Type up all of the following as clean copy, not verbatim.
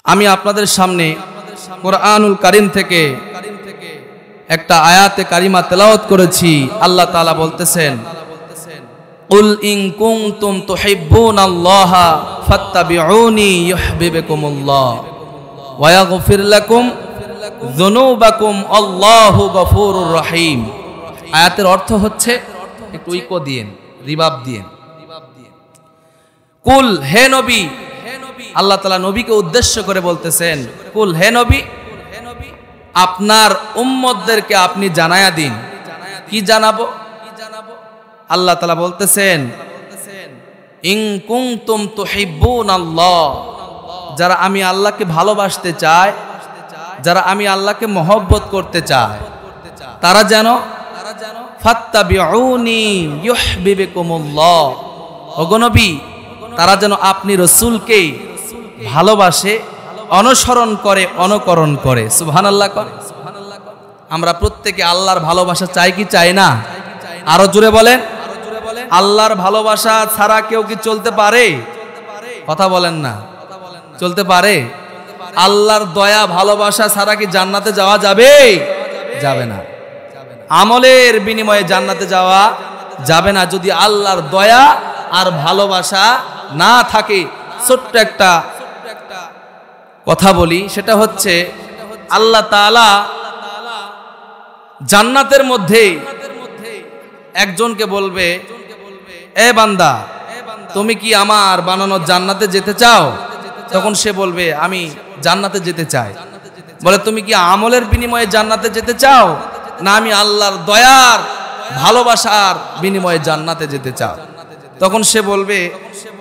আমি আপনাদের সামনে কুরআনুল কারীম থেকে একটা আয়াতে কারিমা তেলাওয়াত করেছি। আল্লাহ তাআলা বলতেছেন, কুল ইন কুনতুম তুহিব্বুনাল্লাহা ফাত্তাবিউনি ইউহিব্বুকুমুল্লাহ ওয়া ইয়াগফির লাকুম যুনুবাকুম আল্লাহু গফুরুর রহিম। আয়াতের অর্থ হচ্ছে, একটু ইকো দিয়েন, রিভাব দিয়েন। কুল, হে নবী, আল্লাহ তাআলা নবীকে উদ্দেশ্য করে বলতেছেন, কুল, হে নবী, আপনার উম্মতদেরকে আপনি জানায়া দিন। কি জানাবো? আল্লাহ তাআলা বলতেছেন, ইন কুনতুম তুহিব্বুনাল্লাহ, যারা আমি আল্লাহকে ভালোবাসতে চায়, যারা আমি আল্লাহকে মহব্বত করতে চায়, তারা যেন ফাত্তাবিউনি ইউহিব্বুকুমুল্লাহ, ওগো নবী, তারা যেন আপনি রাসূলকে ভালোবাসে, অনুসরণ করে, অনুকরণ করে। সুবহানাল্লাহ। আমরা প্রত্যেকে আল্লাহর ভালোবাসা চাই কি চাই না? আরো জোরে বলেন। আল্লাহর ভালোবাসা ছাড়া কেউ কি চলতে পারে? কথা বলেন না। চলতে পারে? আল্লাহর দয়া ভালোবাসা ছাড়া কি জান্নাতে যাওয়া যাবে? যাবে না। আমলের বিনিময়ে জান্নাতে যাওয়া যাবে না যদি আল্লাহর দয়া আর ভালোবাসা না থাকে। ছোট্ট একটা কথা বলি, সেটা হচ্ছে আল্লাহ তাআলা জান্নাতের মধ্যে একজনকে বলবে, এ বান্দা, তুমি কি আমার বানানো জান্নাতে যেতে চাও? তখন সে বলবে, আমি জান্নাতে যেতে চাই। বলে, তুমি কি আমলের বিনিময়ে জান্নাতে যেতে চাও, না আমি আল্লাহর দয়ার ভালোবাসার বিনিময়ে জান্নাতে যেতে চাও? তখন সে বলবে,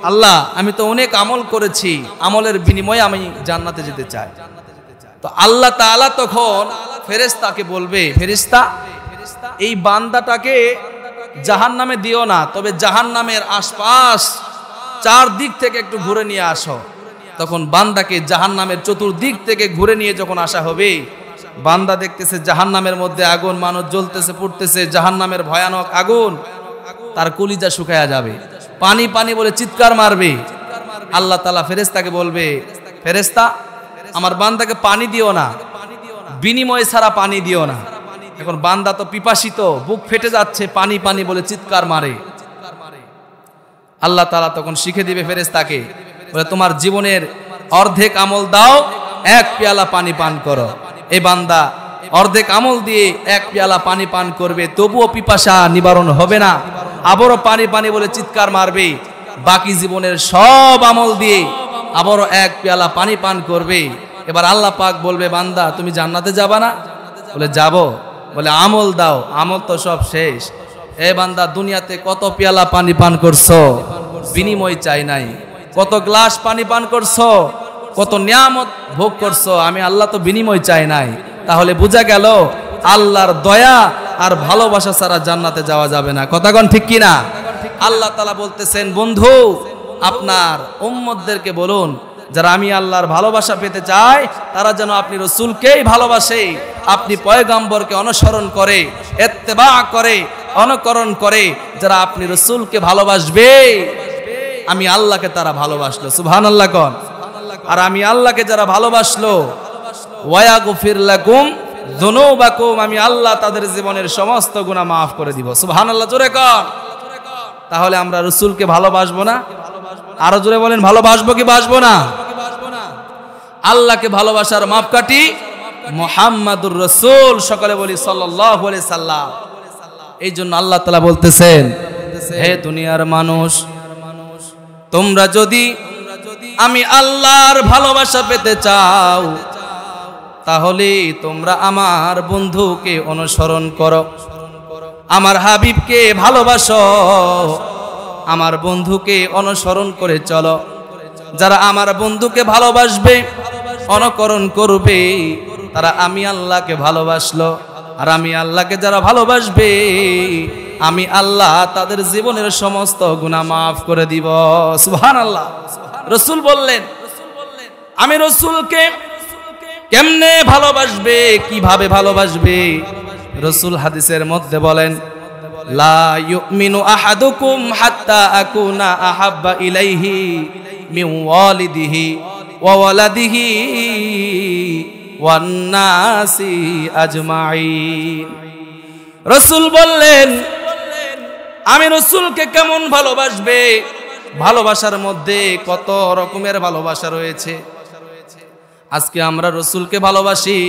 আল্লাহ, আমি তো অনেক আমল করেছি, আমলের বিনিময়ে আমি জান্নাতে যেতে চাই। তো আল্লাহ তাআলা তখন ফেরেশতাকে বলবে, ফেরেশতা, এই বান্দাটাকে জাহান্নামে দিও না, তবে জাহান্নামের আশপাশ চারদিক থেকে একটু ঘুরে নিয়ে আসো। তখন বান্দাকে জাহান্নামের চতুর্দিক থেকে ঘুরে নিয়ে যখন আসা হবে, বান্দা দেখতেছে জাহান্নামের মধ্যে আগুন, মানুষ জ্বলতেছে, পুড়তেছে, জাহান্নামের ভয়ানক আগুন, তার কলিজা শুকায়া যাবে, পানি পানি বলে চিৎকার মারবে। আল্লাহ তাআলা ফেরেশতাকে বলবে, ফেরেশতা, আমার বান্দাকে পানি দিও না, বিনিময় ছাড়া পানি দিও না। এখন বান্দা তো পিপাসিত, বুক ফেটে যাচ্ছে, পানি পানি বলে চিৎকার মারে। আল্লাহ তাআলা তখন শিখে দিবে ফেরেশতাকে, বলে, তোমার জীবনের অর্ধেক আমল দাও, এক পেয়ালা পানি পান করো। এই বান্দা অর্ধেক আমল দিয়ে এক পেয়ালা পানি পান করবে, তবুও পিপাসা নিবারণ হবে না, আবারও পানি পানি বলে চিৎকার মারবে। বাকি জীবনের সব আমল দিয়ে আবারও এক পেয়ালা পানি পান করবে। এবার আল্লাহ পাক বলবে, বান্দা, তুমি জান্নাতে যাবা না? বলে, যাবো। বলে, আমল দাও। আমল তো সব শেষ। এ বান্দা, দুনিয়াতে কত পেয়ালা পানি পান করছো, বিনিময় চাই নাই। কত গ্লাস পানি পান করছো, কত নিয়ামত ভোগ করছো, আমি আল্লাহ তো বিনিময় চাই নাই। তাহলে বোঝা গেল আল্লাহর দয়া আর ভালোবাসা ছাড়া জান্নাতে যাওয়া যাবে না। কথাগণ ঠিক কিনা? আল্লাহ তাআলা বলতেছেন, বন্ধু, আপনার উম্মতদেরকে বলুন, যারা আমি আল্লাহর ভালোবাসা পেতে চায়, তারা যেন আপনি রাসূলকেই ভালোবাসে, আপনি পয়গম্বরকে অনুসরণ করে, ইত্তেবা করে, অনুকরণ করে। যারা আপনি রাসূলকে ভালোবাসবে, আমি আল্লাহকে তারা ভালোবাসলো। সুবহানাল্লাহ কোন। আর আমি আল্লাহকে যারা ভালোবাসলো, ওয়া ইয়াগফির লাকুম যুনুবাকুম, আমি আল্লাহ তাদের জীবনের সমস্ত গুনাহ মাফ করে দিব। সুবহানাল্লাহ, জোরে কোন। তাহলে আমরা রাসূলকে ভালোবাসবো না? আরো জোরে বলেন, ভালোবাসবো কি বাসবো না? আল্লাহকে ভালোবাসার মাপকাঠি মুহাম্মাদুর রাসূল, সকলে বলি সাল্লাল্লাহু আলাইহি সাল্লাম। এই জন্য আল্লাহ তাআলা বলতেছেন, হে দুনিয়ার মানুষ, তোমরা যদি আমি আল্লাহর ভালোবাসা পেতে চাও, তাহলে তোমরা আমার বন্ধুকে অনুসরণ করো, আমার হাবিবকে ভালোবাসো, আমার বন্ধুকে অনুসরণ করে চলো। যারা আমার বন্ধুকে ভালোবাসবে, অনুকরণ করবে, তারা আমি আল্লাহকে ভালোবাসলো। আর আমি আল্লাহকে যারা ভালোবাসবে, আমি আল্লাহ তাদের জীবনের সমস্ত গুনাহ মাফ করে দিব। সুবহানাল্লাহ। রাসূল বললেন, আমি রাসূলকে কেমনে ভালোবাসবে, কিভাবে ভালোবাসবে? রাসূল হাদিসের মধ্যে বলেন, লা ইউমিনু আহাদুকুম হাত্তা আকুনা আহাব্বা ইলাইহি মিন ওয়ালিদিহি ওয়া ওয়ালাদিহি ওয়ান নাসি আজমাইন। রাসূল বললেন, আমি রাসূলকে কেমন ভালোবাসবে? ভালোবাসার মধ্যে কত রকমের ভালোবাসা রয়েছে। আজকে আমরা রাসূলকে ভালোবাসি,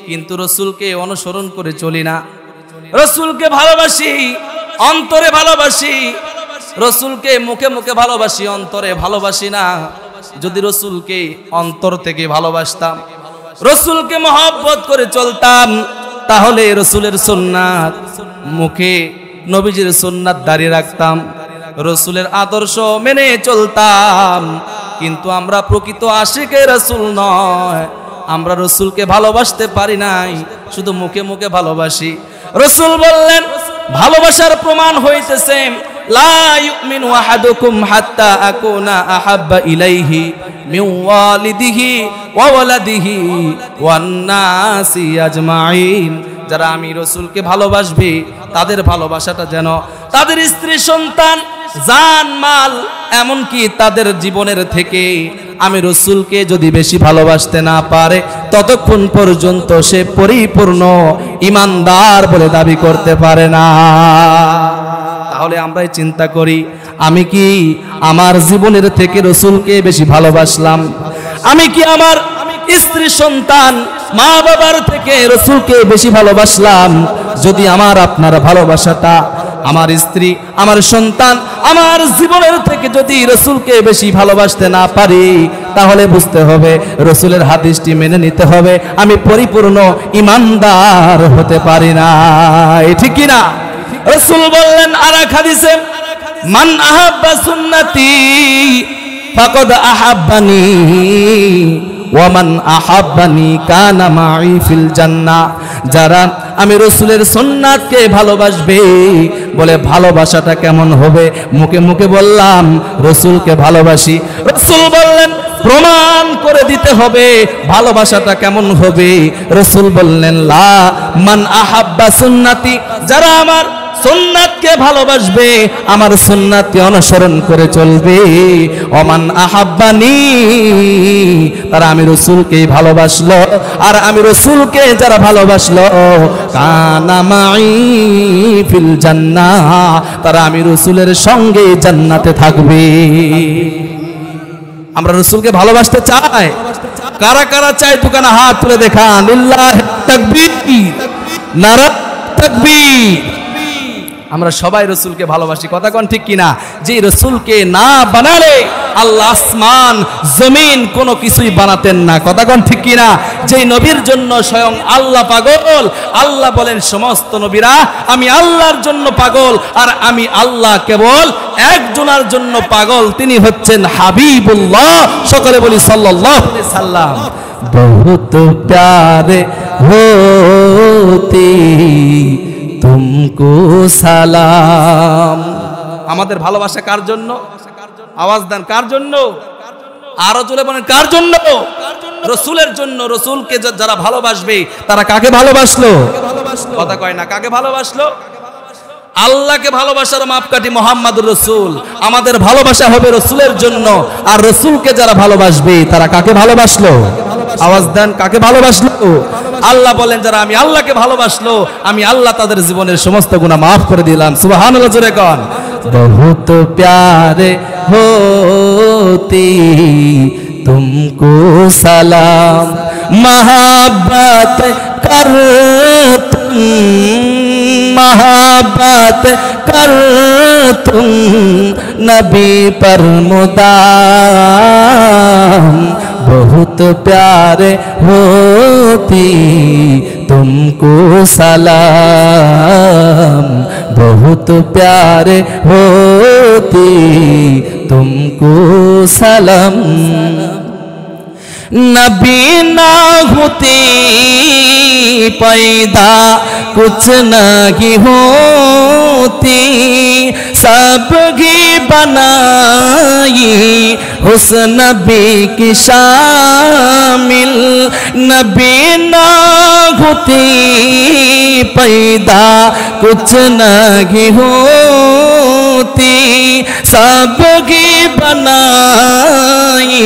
কিন্তু রাসূলকে অনুসরণ করে চলি না। রাসূলকে ভালোবাসি, অন্তরে ভালোবাসি, রাসূলকে মুখে মুখে ভালোবাসি, অন্তরে ভালোবাসি না। যদি রাসূলকে অন্তর থেকে ভালোবাসতাম, রাসূলকে মহব্বত করে চলতাম, তাহলে রাসূলের সুন্নাত মুখে, নবীজির সুন্নাত দাঁড়িয়ে রাখতাম, রাসূলের আদর্শ মেনে চলতাম। কিন্তু আমরা প্রকৃত আশিকে রাসূল নয়, আমরা রাসূলকে ভালোবাসতে পারি নাই, শুধু মুখে মুখে ভালোবাসি। রাসূল বললেন, ভালোবাসার প্রমাণ হইতেছে লা ইউমিনু আহাদুকুম হাত্তা আকুনা আহাব্বা ইলাইহি মিন ওয়ালিদিহি ওয়া ওয়ালাদিহি ওয়ান নাসি আজমাইন। যারা আমি রাসূলকে ভালোবাসবে, তাদের ভালোবাসাটা যেন তাদের স্ত্রী, সন্তান, জান মাল, এমনকি তাদের জীবনের থেকে আমি রাসূলকে যদি বেশি ভালোবাসতে না পারে, ততক্ষণ পর্যন্ত সে পরিপূর্ণ ঈমানদার বলে দাবি করতে পারে না। তাহলে আমরাই চিন্তা করি, আমি কি আমার জীবনের থেকে রাসূলকে বেশি ভালোবাসলাম? আমি কি আমার স্ত্রী, সন্তান, মা বাবার থেকে রাসূলকে বেশি ভালোবাসলাম? যদি আমার আপনার ভালোবাসাটা আমার স্ত্রী, আমার সন্তান, আমার জীবনের থেকে যদি রাসূলকে বেশি ভালোবাসতে না পারি, তাহলে বুঝতে হবে রাসূলের হাদিসটি মেনে নিতে হবে, আমি পরিপূর্ণ ঈমানদার হতে পারি না। ঠিক কি না? রাসূল বললেন আরেক হাদিসে, মান আহাব্বা সুন্নতি ফাকাদ আহাব্বানি ওয়া মান আহাব্বানি কানা মাই ফিল জান্নাহ। যারা আমি রাসূলের সুন্নাতকে ভালোবাসবে, বলে ভালোবাসাটা কেমন হবে? মুখে মুখে বললাম রাসূলকে ভালোবাসি, রাসূল বললেন প্রমাণ করে দিতে হবে ভালোবাসাটা কেমন হবে। রাসূল বললেন লা মান আহাব্বা সুন্নতি, যারা আমার সুন্নাতকে ভালোবাসবে, আমার সুন্নাতকে অনুসরণ করে চলবে, ওমান আহাব্বানি, তারা আমি রাসূলকেই ভালোবাসলো। আর আমি রাসূলকে যারা ভালোবাসলো, কানা মাই ফিল জান্নাহ, তারা আমি রাসূলের সঙ্গে জান্নাতে থাকবে। আমরা রাসূলকে ভালোবাসতে চাই। কারা কারা চাই দোকানে হাত তুলে দেখান। লিল্লাহি তাকবীর, নারা তাকবীর। আমরা সবাই রাসূলকে ভালোবাসি, কথা কোন ঠিক কিনা? যে রাসূলকে না বানালে আল্লাহ আসমান জমিন কোনো কিছুই বানাতেন না, কথা কোন ঠিক কিনা? যে নবীর জন্য স্বয়ং আল্লাহ পাগল, আল্লাহ বলেন সমস্ত নবীরা আমি আল্লাহর জন্য পাগল, আর আমি আল্লাহ কেবল একজনের জন্য পাগল, তিনি হচ্ছেন হাবিবুল্লাহ। সকলে বলি সাল্লাল্লাহু আলাইহি সাল্লাম। বহুত প্যারে হোতি তুমকো সালাম। আমাদের ভালোবাসা কার জন্য? আওয়াজ দেন, কার জন্য? আরো জোরে বলেন, কার জন্য? রাসূলের জন্য। রাসূলকে যারা ভালোবাসবে, তারা কাকে ভালোবাসলো? কথা কয় না, কাকে ভালোবাসলো? আল্লাহকে ভালোবাসার মাপকাঠি মুহাম্মদুর রাসূল। আমাদের ভালোবাসা হবে রাসূলের জন্য। আর রাসূলকে যারা ভালোবাসবে, তারা কাকে ভালোবাসলো? আওয়াজ দেন, কাকে ভালোবাসলো? আল্লাহ বলেন যারা আমি আল্লাহকে ভালোবাসলো, আমি আল্লাহ তাদের জীবনের সমস্ত গুনাহ মাফ করে দিলাম। সুবহানাল্লাহ, জোরে কোন। বহুত প্যারে হোতি তুমকো সালাম, মোহব্বত কর তুম, मोहब्बत कर तुम नबी पर मुदाम, बहुत प्यारे होती तुमको सलाम, बहुत प्यारे होती तुमको सलाम। नबी ना होती पैदा कुछ नहीं होती, सबकी बनाई हुस्न नबी की शामिल। नबी ना होती पैदा कुछ नहीं होती, सबकी बनाई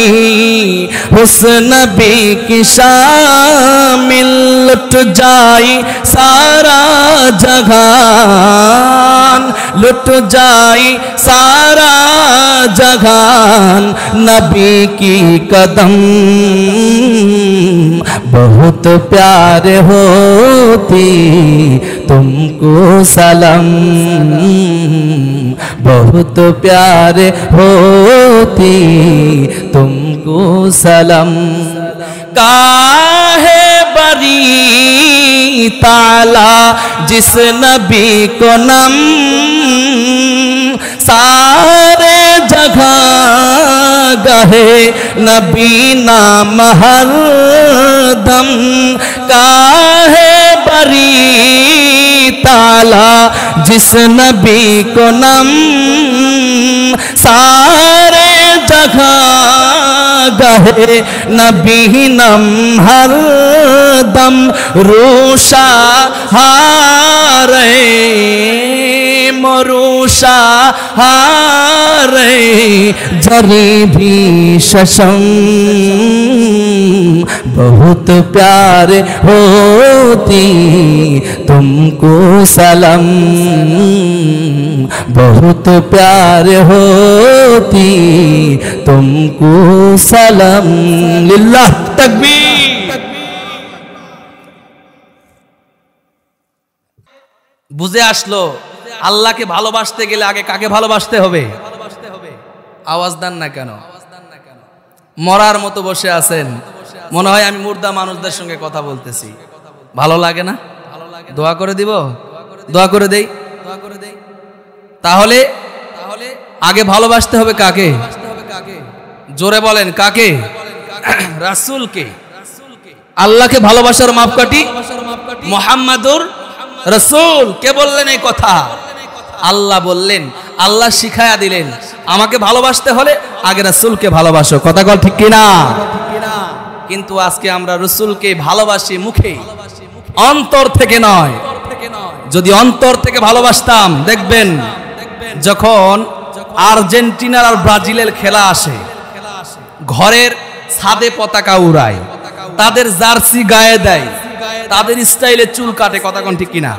उस नबी की शामिल लुट जाए सारा जहान लुट जाए सारा जहान नबी की कदम बहुत प्यारे होती तुमको सलाम बहुत प्यारे होती तुमको सलाम काहे बरी ताला जिस नबी को नम सारे जगह गहे नबी नाम हर दम काहे बरी ताला जिस नबी को नम सारे जगह गहे नबी नम हर दम रूषा हारे मरुषा हारे जरी भी शशम बहुत प्यारे होती तुमको सलाम बहुत प्यारे होती तुमको सलाम लिल्लाह तकबीर। বুঝে আসলো আল্লাহকে ভালোবাসতে গেলে আগে কাকে ভালোবাসতে হবে? আওয়াজ দেন না কেন? মরার মতো বসে আছেন, মনে হয় আমি মুর্দা মানুষদের সঙ্গে কথা বলতেছি। ভালো লাগে না? দোয়া করে দিব, দোয়া করে দেই। তাহলে আগে ভালোবাসতে হবে কাকে? জোরে বলেন কাকে? রাসূলকে। আল্লাহকে ভালোবাসার মাপকাঠি মুহাম্মাদুর রাসূল। কে বললেন এই কথা? আল্লাহ বললেন, আল্লাহ শিখায়া দিলেন আমাকে ভালোবাসতে হলে আগে রাসূলকে ভালোবাসো। কথা বল ঠিক কিনা? কিন্তু আজকে আমরা রাসূলকে ভালোবাসি মুখে, অন্তর থেকে নয়। যদি অন্তর থেকে ভালোবাসতাম, দেখবেন যখন আর্জেন্টিনার আর ব্রাজিলের খেলা আসে, ঘরের ছাদে পতাকা উড়ায়, তাদের জার্সি গায়ে দেয়, তাদের স্টাইলে চুল কাটে। কথা কোন ঠিক কিনা?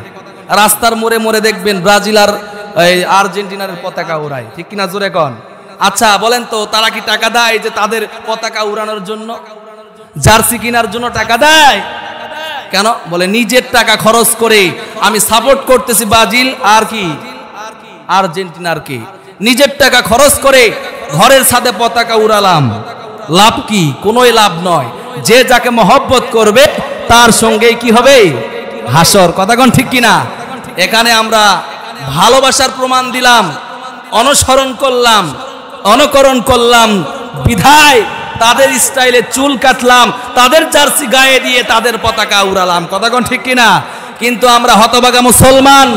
রাস্তার মোড়ে মোড়ে দেখবেন ব্রাজিল আর আর্জেন্টিনার পতাকা উড়ায়, ঠিক কিনা? জোরে কোন। আচ্ছা বলেন তো, তারা কি টাকা দেয় যে তাদের পতাকা উড়ানোর জন্য, জার্সি কেনার জন্য টাকা দেয়? কেন? বলে নিজের টাকা খরচ করে আমি সাপোর্ট করতেছি ব্রাজিল আর কি আর্জেন্টিনার কে। নিজের টাকা খরচ করে ঘরের ছাদে পতাকা উড়ালাম, লাভ কি? কোনোই লাভ নয়। যে যাকে মহব্বত করবে তার সঙ্গেই কি হবে? হাসর। কথা কোন ঠিক কিনা? এখানে আমরা ভালোবাসার প্রমাণ দিলাম, অনুসরণ করলাম, অনুকরণ করলাম, বিধায় তাদের স্টাইলে চুল কাটলাম, তাদের জার্সি গায়ে দিয়ে তাদের পতাকা উড়ালাম। কথা কোন ঠিক কিনা? কিন্তু আমরা হতভাগা মুসলমান,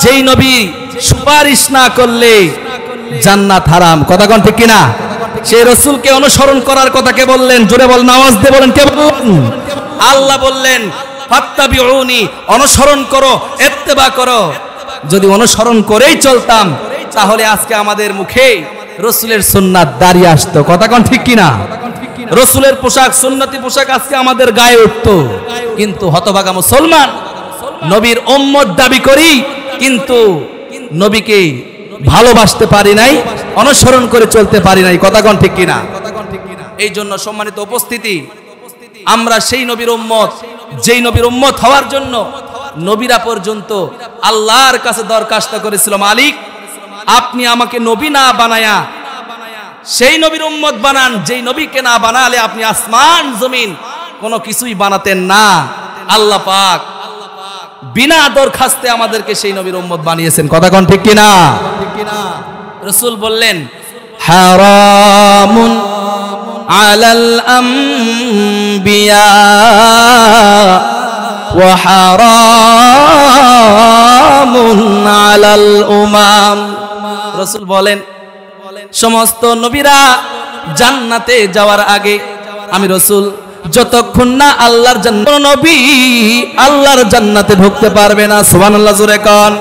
যেই নবী সুপারিশ না করলে জান্নাত হারাম। কথা কোন ঠিক কিনা? সেই রাসূলকে অনুসরণ করার কথা কে বললেন? জোরে বলেন, আওয়াজ দিয়ে বলেন, কে বললেন? আল্লাহ বললেন ফাত্তাবিউনি, অনুসরণ করো, ইত্তেবা করো। যদি অনুসরণ করেই চলতাম তাহলে আজকে আমাদের মুখে রাসূলের সুন্নাত দাঁড়িয়ে আসতো। কথা কোন ঠিক কিনা? রাসূলের পোশাক, সুন্নতি পোশাক আজকে আমাদের গায়ে উঠতো। কিন্তু হতভাগা মুসলমান, নবীর উম্মত দাবি করি কিন্তু নবীকে ভালোবাসতে পারি নাই, অনুসরণ করে চলতে পারি নাই। কথা কোন ঠিক কিনা? এই জন্য সম্মানিত উপস্থিতি, আমরা সেই নবীর উম্মত, যেই নবীর উম্মত হওয়ার জন্য নবীরা পর্যন্ত আল্লাহর কাছে দরখাস্ত করেছিল, মালিক আপনি আমাকে নবী না বানায়া সেই নবীর উম্মত বানান, যেই নবীকে না বানালে আপনি আসমান জমিন কোনো কিছুই বানাতেন না। আল্লাহ পাক বিনা দরখাস্তে আমাদেরকে সেই নবীর উম্মত বানিয়েছেন। কথা কোন ঠিক কিনা? রাসূল বললেন হারামুন আলাল আম্বিয়া ওয়া হারামুন আলাল উমাম। রাসূল বলেন সমস্ত নবীরা জান্নাতে যাওয়ার আগে আমি রাসূল যতক্ষণ না আল্লাহর জান্নাত, নবী আল্লাহর জান্নাতে ঢুকতে পারবে না। সুবহানাল্লাহ জোরে কোন।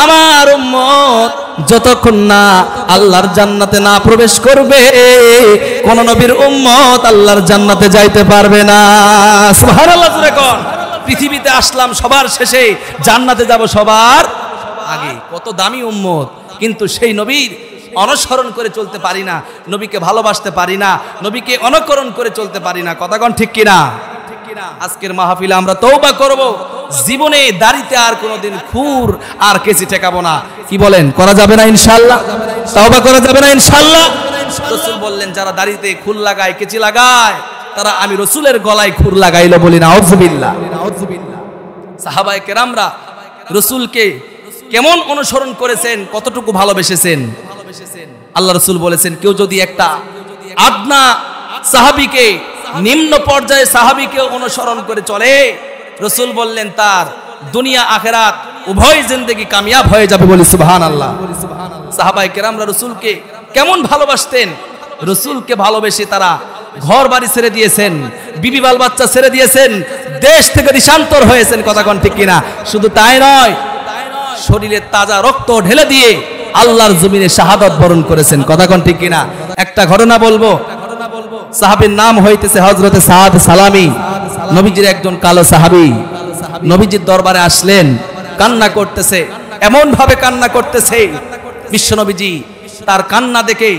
আমার উম্মত যতক্ষণ না আল্লাহর জান্নাতে না প্রবেশ করবে কোন নবীর উম্মত আল্লাহর জান্নাতে যাইতে পারবে না। সুবহানাল্লাহ জোরে কোন। পৃথিবীতে আসলাম সবার শেষে, জান্নাতে যাব সবার আগে। কত দামি উম্মত, কিন্তু সেই নবীর অনুসরণ করে চলতে পারি না, নবীকে ভালোবাসতে পারি না, নবীকে অনুকরণ করে চলতে পারি না। কথা কোন ঠিক কিনা? আজকের মাহফিলে আমরা তওবা করব, জীবনে দাড়িতে আর কোনোদিন খুর আর কেচি ঠেকাবো না। কি বলেন, করা যাবে না ইনশাআল্লাহ? তওবা করা যাবে না ইনশাআল্লাহ? রাসূল বললেন যারা দাড়িতে খুর লাগায়, কেচি লাগায়, তারা আমি রাসূলের গলায় খুর লাগাইলো বলি না আউযুবিল্লাহ। সাহাবায়ে কেরামরা রাসূলকে কেমন অনুসরণ করেছেন, কতটুকু ভালোবেসেছেন। আল্লাহ রাসূল বলেছেন কেউ যদি একটা আদনা সাহাবীকে, নিম্ন পর্যায়ে সাহাবীকে অনুসরণ করে চলে, রাসূল বললেন তার দুনিয়া আখিরাত উভয় জিন্দেগি কামিয়াব হয়ে যাবে বলি সুবহানাল্লাহ। সাহাবায়ে কেরামরা রাসূলকে কেমন ভালোবাসতেন, রাসূলকে ভালোবেসে তারা ঘর বাড়ি ছেড়ে দিয়েছেন, বিবি বাল বাচ্চা ছেড়ে দিয়েছেন, দেশ থেকে দেশান্তর হয়েছেন। কথা কোন ঠিক কিনা? শুধু তাই নয়, শরীরে তাজা রক্ত ঢেলে দিয়ে আল্লাহর জমিনে শাহাদাত বরণ করেছেন। কথা কোন ঠিক কিনা? একটা ঘটনা বলবো। সাহাবীর নাম হইতেছে হযরতে সাদ সালামি, নবীজির একজন কালো সাহাবী। নবীজির দরবারে আসলেন, কান্না করতেছে, এমন ভাবে কান্না করতেছে, বিশ্ব নবীজি তার কান্না দেখে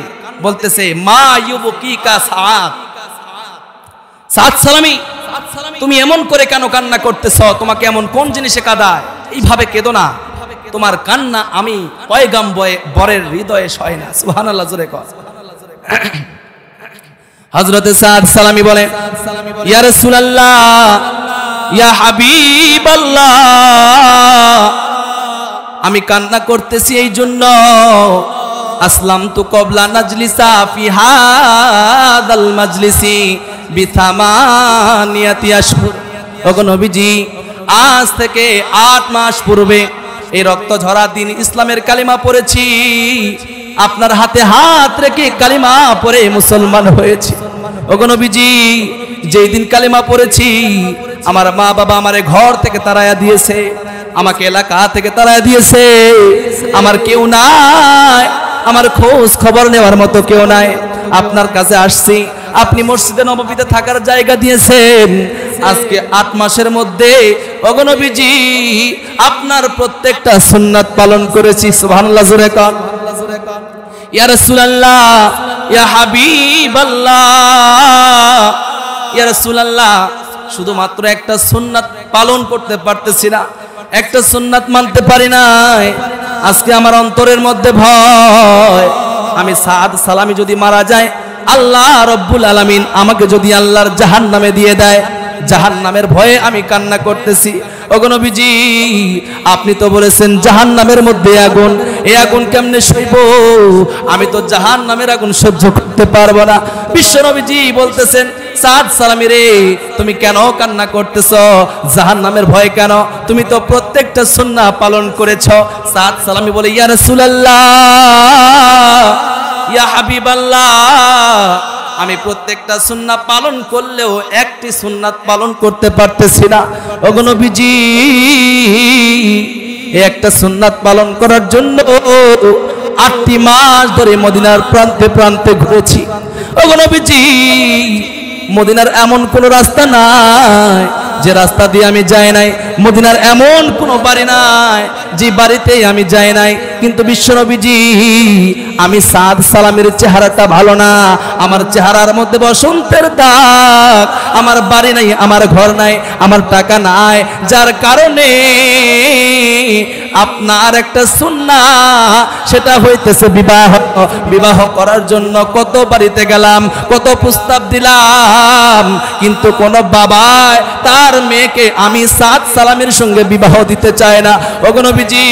বলতেছে মা ইউবকিকা সাদ, সাদ সালামি তুমি এমন করে কেন কান্না করতেছ? তোমাকে এমন কোন জিনিসে কাঁদায়? এইভাবে কেঁদো না, তোমার কান্না আমি পয়গম্বরের হৃদয়ে সয় না। সুবহানাল্লাহ জোরে কর। হযরতে সাদ সালামি বলে ইয়া রাসূলুল্লাহ, ইয়া হাবিবাল্লাহ, আমি কান্না করতেছি এই জন্য আসলামতু ক্বাবলা নাজলিসা ফি হাদাল মাজলিসি বিথামানিয়াতি আশহুর। ওগো নবীজি, আজ থেকে 8 মাস পূর্বে এই রক্ত ঝরা দিন ইসলামের কালিমা পড়েছি, আপনার হাতে হাত রেখে কালিমা পড়ে মুসলমান হয়েছি। ওগো নবীজি, যেই দিন কালিমা পড়েছি আমার মা বাবা আমারে ঘর থেকে তাড়ায়া দিয়েছে, আমাকে এলাকা থেকে তাড়ায়া দিয়েছে, আমার কেউ নাই, আমার খোঁজ খবর নেওয়ার মতো কেউ নাই। আপনার কাছে আসছি, আপনি মসজিদে নববীতে থাকার জায়গা দিয়েছেন। আজকে 8 মাসের মধ্যে ওগো নবীজি আপনার প্রত্যেকটা সুন্নাত পালন করেছি। সুবহানাল্লাহ জোরে কোন। ইয়া রাসূলুল্লাহ, ইয়া হাবিবাল্লাহ, ইয়া রাসূলুল্লাহ, শুধুমাত্র একটা সুন্নাত পালন করতে পারতেছি না, একটা সুন্নাত মানতে পারি নাই। আজকে আমার অন্তরের মধ্যে ভয়, আমি সাদ সালামি যদি মারা যায়, আল্লাহ রব্বুল আলামিন আমাকে যদি আল্লাহর জাহান্নামে দিয়ে দেয়, জাহান্নামের ভয়ে আমি কান্না করতেছি। ওগো নবীজি, আপনি তো বলেছেন জাহান্নামের মধ্যে আগুন, এই আগুন কেমনে সইব? আমি তো জাহান্নামের আগুন সহ্য করতে পারবো না। বিশ্ব নবীজি বলতেছেন সাদ সালামি রে, তুমি কেন কান্না করতেছ? জাহান্নামের ভয় কেন? তুমি তো প্রত্যেকটা সুন্নাহ পালন করেছো। সাদ সালামি বলে ইয়া রাসূলুল্লাহ, ইয়া হাবিবাল্লাহ, আমি প্রত্যেকটা সুন্নাহ পালন করলেও একটি সুন্নাত পালন করতে পারতেছি না। ওগো নবীজি, একটা সুন্নাত পালন করার জন্য 8টি মাস ধরে মদিনার প্রান্তে প্রান্তে ঘুরেছি। ওগো নবীজি, মদিনার এমন কোন রাস্তা নাই যে রাস্তা দিয়ে আমি যাই নাই, মদিনার এমন কোনো বাড়ি নাই যে বাড়িতেই আমি যাই নাই। কিন্তু বিশ্ব নবীজি, আমি সাদ সালামের চেহারাটা ভালো না, আমার চেহারার মধ্যে বসন্তের দাগ, আমার বাড়ি নাই, আমার ঘর নাই, আমার টাকা নাই, যার কারণে আপনার একটা সুন্নাহ, সেটা হইতেছে বিবাহ। বিবাহ করার জন্য কত বাড়িতে গেলাম, কত প্রস্তাব দিলাম, কিন্তু কোন বাবা তার মেয়েকে আমি সাদ সালামের সঙ্গে বিবাহ দিতে চায় না। ওগো নবীজি,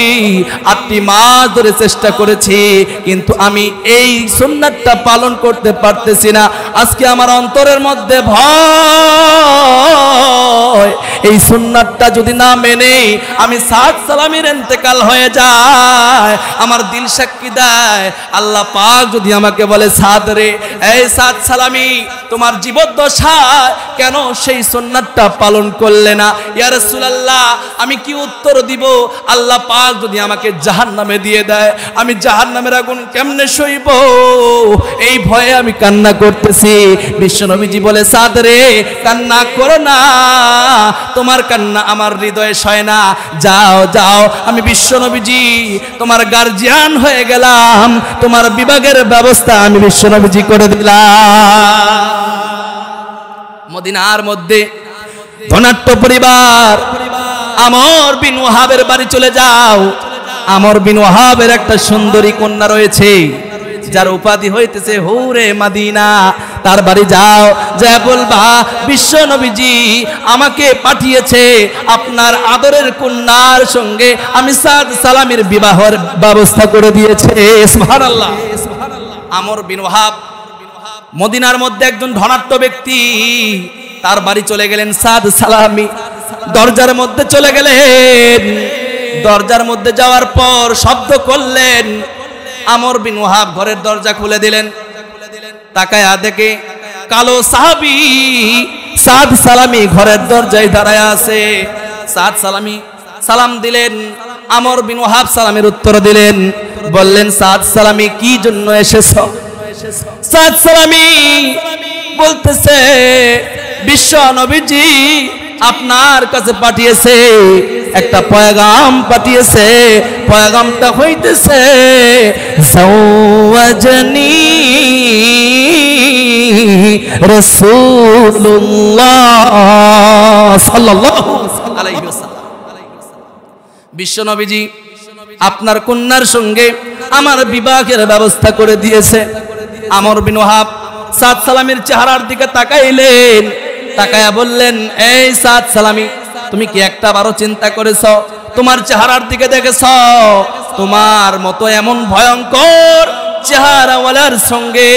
8টি মাস ধরে চেষ্টা করেছি, কিন্তু আমি এই সুন্নাতটা পালন করতে পারতেছি না। আজকে আমার অন্তরের মধ্যে ভয়, এই সুন্নাতটা যদি না মেনে আমি সাদ সালামের ইন্তেকাল হয়ে যায়, আমার দিল সাক্ষী দেয়, আল্লাহ পাক যদি আমাকে বলে সাদ রে, এই সাদ সালামি, তোমার জীবদ্দশায় কেন সেই সুন্নাতটা পালন করলে না? ইয়া রাসূলুল্লাহ, আল্লাহ আমি কি উত্তর দিব? আল্লাহ পাক যদি আমাকে জাহান্নামে দিয়ে দেয়, আমি জাহান্নামের আগুন কেমনে সইব? এই ভয়ে আমি কান্না করতেছি। বিশ্বনবীজি বলে, সাদ রে, কান্না করো না, তোমার কান্না আমার হৃদয়ে সয় না। যাও যাও, আমি বিশ্বনবীজি তোমার গার্জিয়ান হয়ে গেলাম, তোমার বিভাগের ব্যবস্থা আমি বিশ্বনবীজি করে দিলাম। মদিনার মধ্যে ধনাঢ্য পরিবার, আমর বিন ওয়াহাবের বাড়ি চলে যাও। আমর বিন ওয়াহাবের একটা সুন্দরী কন্যা রয়েছে, যার উপাধি হইতেছে হুরে মাদিনা। তার বাড়ি যাও, যা বলবা বিশ্ব নবীজি আমাকে পাঠিয়েছে আপনার আদরের কন্যার সঙ্গে আমি সাদ সালামের বিবাহের ব্যবস্থা করে দিয়েছে। সুবহানাল্লাহ। আমর বিন ওয়াহাব মদিনার মধ্যে একজন ধনাঢ্য ব্যক্তি, তার বাড়ি চলে গেলেন সাদ সালামি। দরজার মধ্যে চলে গেলেন, দরজার মধ্যে যাওয়ার পর শব্দ করলেন। আমর বিন ওয়াহাব ঘরের দরজা খুলে দিলেন। তাকায়া দেখে কালো সাহাবী সাদ সালামি ঘরের দরজায় দাঁড়ায় আছে। সাদ সালামি সালাম দিলেন, আমর বিন ওয়াহাব সালামের উত্তর দিলেন। বললেন, সাদ সালামি কি জন্য এসেছো? সাদ সালামি বলতেছে, বিশ্ব নবীজি আপনার কাছে পাঠিয়েছে, একটা পয়গাম পাঠিয়েছে। পয়গামটা হইতেছে যাওয়াজনি রাসূলুল্লাহ সাল্লাল্লাহু আলাইহি ওয়াসাল্লাম। বিশ্ব নবীজি আপনার কন্যার সঙ্গে আমার বিবাহের ব্যবস্থা করে দিয়েছে। আমর বিন ওয়াহাব সাদ সালামের চেহারার দিকে তাকাইলেন, তাকায়া বললেন, এই সাদ সালামি, তুমি কি একটা বারো চিন্তা করেছ? তোমার চেহারার দিকে দেখেছ? তোমার মতো এমন ভয়ঙ্কর চেহারাওয়ালার সঙ্গে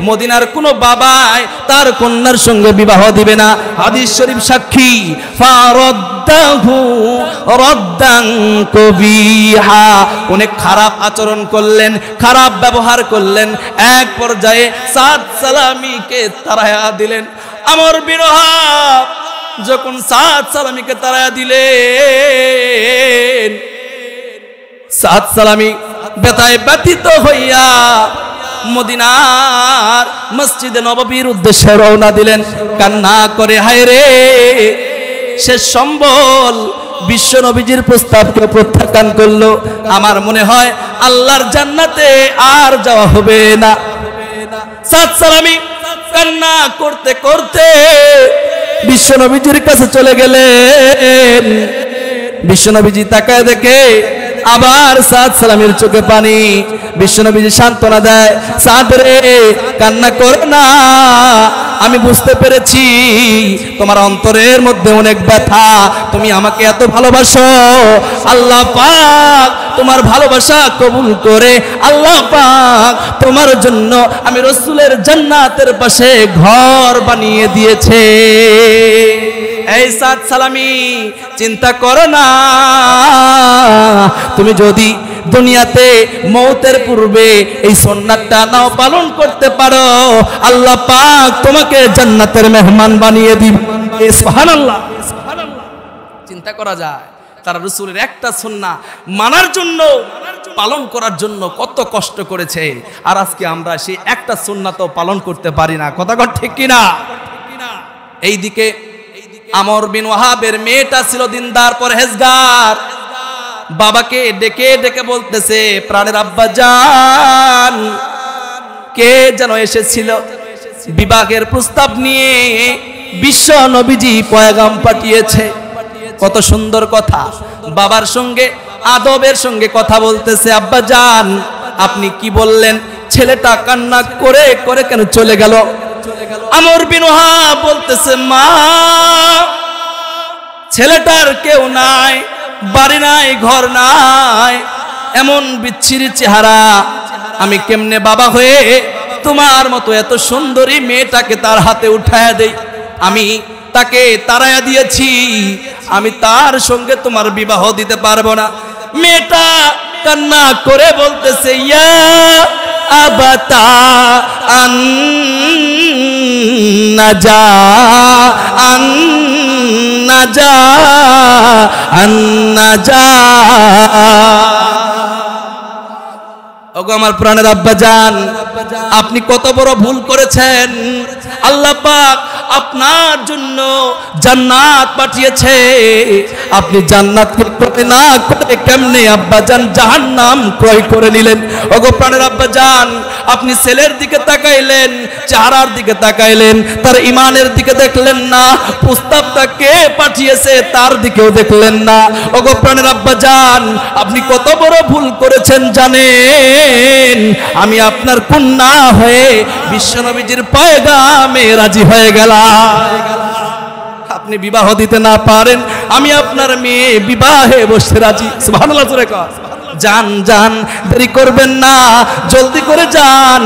মদিনার কোনো বাবাই তার কন্যার সঙ্গে বিবাহ দিবে না। হাদিস শরীফ সাক্ষী। ফারাদ্দাহু রাদ্দান কবিহা, অনেক খারাপ আচরণ করলেন, খারাপ ব্যবহার করলেন। এক পর্যায়ে সাদ সালামিকে তাড়ায়া দিলেন। আমর বিন ওয়াহাব যখন সাদ সালামিকে তাড়ায়া দিলেন, সাদ সালামি ব্যথায় ব্যথিত হইয়া মদিনার মসজিদে নববীর উদ্দেশ্যে রওনা দিলেন। কান্না করে, হায় রে, শেষ সম্বল বিশ্ব নবীজির প্রস্তাবকে প্রত্যাখ্যান করলো। আমার মনে হয় আল্লাহর জান্নাতে আর যাওয়া হবে না। সাদ সালামি কান্না করতে করতে বিশ্ব নবীজির কাছে চলে গেলেন। বিশ্ব নবীজি তাকায় দেখে আবার সাদ সালামের চোখে পানি। বিশ্বনবীজি সান্ত্বনা দেয়, সাদ রে, কান্না করো না, আমি বুঝতে পেরেছি তোমার অন্তরের মধ্যে অনেক ব্যথা, তুমি আমাকে এত ভালোবাসো। আল্লাহ পাক তোমার ভালোবাসা কবুল করে আল্লাহ পাক তোমার জন্য আমি রাসূলের জান্নাতের পাশে ঘর বানিয়ে দিয়েছে। এই সাদ সালামি, চিন্তা করো না, তুমি যদি দুনিয়াতে মৌতের পূর্বে এই সুন্নাতটা নাও পালন করতে পারো, আল্লাহ পাক তোমাকে জান্নাতের মেহমান বানিয়ে দিবে। সুবহানাল্লাহ। চিন্তা করা যায় তারা রাসূলের একটা সুন্নাহ মানার জন্য, পালন করার জন্য কত কষ্ট করেছে, আর আজকে আমরা সেই একটা সুন্নাত পালন করতে পারি না। কথা ঠিক কিনা? এইদিকে আমর বিন ওয়াহাবের মেয়েটা ছিল দিনদার পরহেজগার। বাবাকে ডেকে ডেকে বলতেছে, প্রাণের আব্বা জান, কে যেন এসেছিল বিবাহের প্রস্তাব নিয়ে, বিশ্ব নবীজি পয়গাম পাঠিয়েছে। কত সুন্দর কথা, বাবার সঙ্গে আদবের সঙ্গে কথা বলতেছে। আব্বা জান, আপনি কি বললেন? ছেলেটা কান্না করে করে কেন চলে গেল? আমর বিন ওয়াহাব বলতেছে, মা, ছেলেটার কেউ নাই, বাড়ি নাই, ঘর নাই, এমন বিচ্ছিরি চেহারা, আমি কেমনে বাবা হয়ে তোমার মতো এত সুন্দরী মেয়েটাকে তার হাতে উঠায়া দেই? আমি তাকে তাড়ায়া দিয়েছি, আমি তার সঙ্গে তোমার বিবাহ দিতে পারবো না। মেয়েটা কান্না করে বলতেছে, ইয়া আবাতা আন্নাজা ওগো আমার প্রাণের আব্বাজান, আপনি কত বড় ভুল করেছেন। আল্লাহ পাক আপনার জন্য জান্নাত পাঠিয়েছে, আপনি জান্নাতকে ক্রয় না করে কেমনে আব্বাজান জাহান্নাম ক্রয় করে নিলেন? ওগো প্রাণের আব্বাজান, আপনি ছেলের দিকে তাকাইলেন, চেহারার দিকে তাকাইলেন, তার ঈমানের দিকে দেখলেন না, প্রস্তাবটা কে পাঠিয়েছে তার দিকেও দেখলেন না। ওগো প্রাণের আব্বাজান, আপনি কত বড় ভুল করেছেন জানেন? আমি আপনার কন্যা হয়ে বিশ্বনবীজির পয়গামে রাজি হয়ে গেলাম। আপনি বিবাহ দিতে না পারেন, আমি আপনার মেয়ে বিবাহে বসতে রাজি। সুবহানাল্লাহ জোরে কর। যান যান, দেরি করবেন না, জলদি করে যান।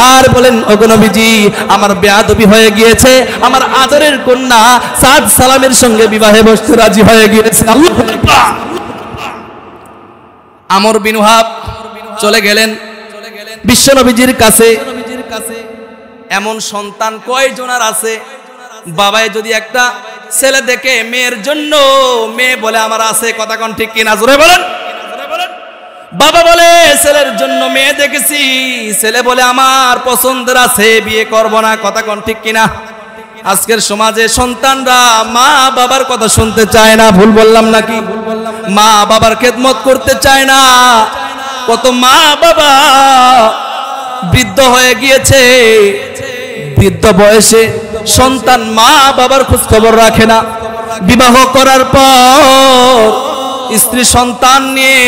আর বলেন, ওগো নবীজি, আমার বেয়াদবি হয়ে গিয়েছে, আমার আদরের কন্যা সাদ সালামের সঙ্গে বিবাহে বসতে রাজি হয়ে গিয়েছে। আল্লাহু আকবার। আমর বিন ওয়াহাব চলে গেলেন বিশ্বনবীজির কাছে। এমন সন্তান কয়জনার আছে? বাবাই যদি একটা ছেলে দেখে মেয়ের জন্য, মেয়ে বলে আমার আছে, কথা কোন ঠিক কিনা? জোরে বলেন। বাবা বলে ছেলের জন্য মেয়ে দেখেছি, ছেলে বলে আমার পছন্দের আছে, বিয়ে করব না, কথা কোন ঠিক কিনা? আজকের সমাজে সন্তানরা মা বাবার কথা শুনতে চায় না। ভুল বললাম নাকি? মা বাবার খেদমত করতে চায় না। কত মা বাবা বৃদ্ধ হয়ে গিয়েছে, বৃদ্ধ বয়সে সন্তান মা বাবার খোঁজ খবর রাখে না। বিবাহ করার পর স্ত্রী সন্তান নিয়ে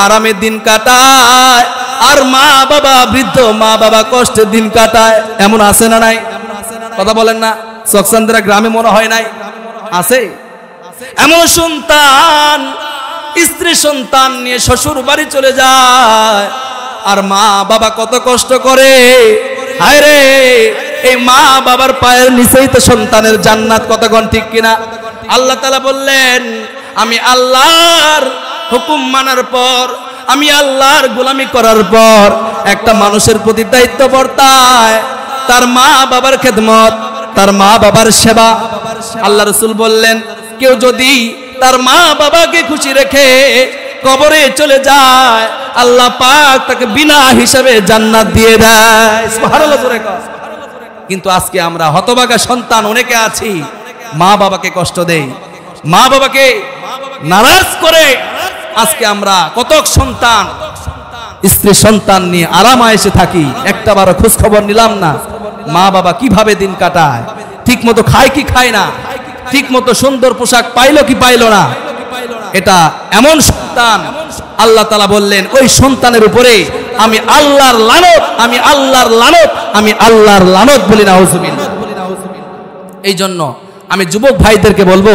আরামে দিন কাটায়, আর মা বাবা, বৃদ্ধ মা বাবা কষ্টে দিন কাটায়। এমন আছে না নাই? কথা বলেন না। চকচান্দ্রা গ্রামে মনে হয় নাই? আছে এমন সন্তান, স্ত্রী সন্তান নিয়ে শ্বশুর বাড়ি চলে যায়, আর মা বাবা কত কষ্ট করে। হায় রে, এই মা বাবার পায়ের নিচেই তো সন্তানের জান্নাত, কতক্ষণ ঠিক কিনা? আল্লাহ তাআলা বললেন, আমি আল্লাহর হুকুম মানার পর, আমি আল্লাহর গোলামি করার পর একটা মানুষের প্রতি দায়িত্ব বর্তায় তার মা বাবার খেদমত, তার মা বাবার সেবা। আল্লাহ রাসূল বললেন, কেউ যদি তার মা বাবাকে খুশি রেখে কবরে চলে যায়, আল্লাহ পাক তাকে বিনা হিসাবে জান্নাত দিয়ে দেয়। সুবহানাল্লাহ জোরে কর। কিন্তু আজকে আমরা হতভাগা সন্তান অনেকে আছি, মা বাবাকে কষ্ট দেই, মা বাবাকে নারাজ করে। আজকে আমরা কত সন্তান, স্ত্রী সন্তান নিয়ে আরাম আয়েশে থাকি, একটা বারো খোঁজ খবর নিলাম না মা বাবা কিভাবে দিন কাটায়, ঠিক মতো খায় কি খায় না, ঠিক মতো সুন্দর পোশাক পাইলো কি পাইলো না। এটা এমন সন্তান, আল্লাহ তাআলা বললেন, ওই সন্তানের উপরে আমি আল্লাহর লানত, আমি আল্লাহর লানত, আমি আল্লাহর লানত বলি নাউজুবিল্লাহ। এই জন্য আমি যুবক ভাইদেরকে বলবো,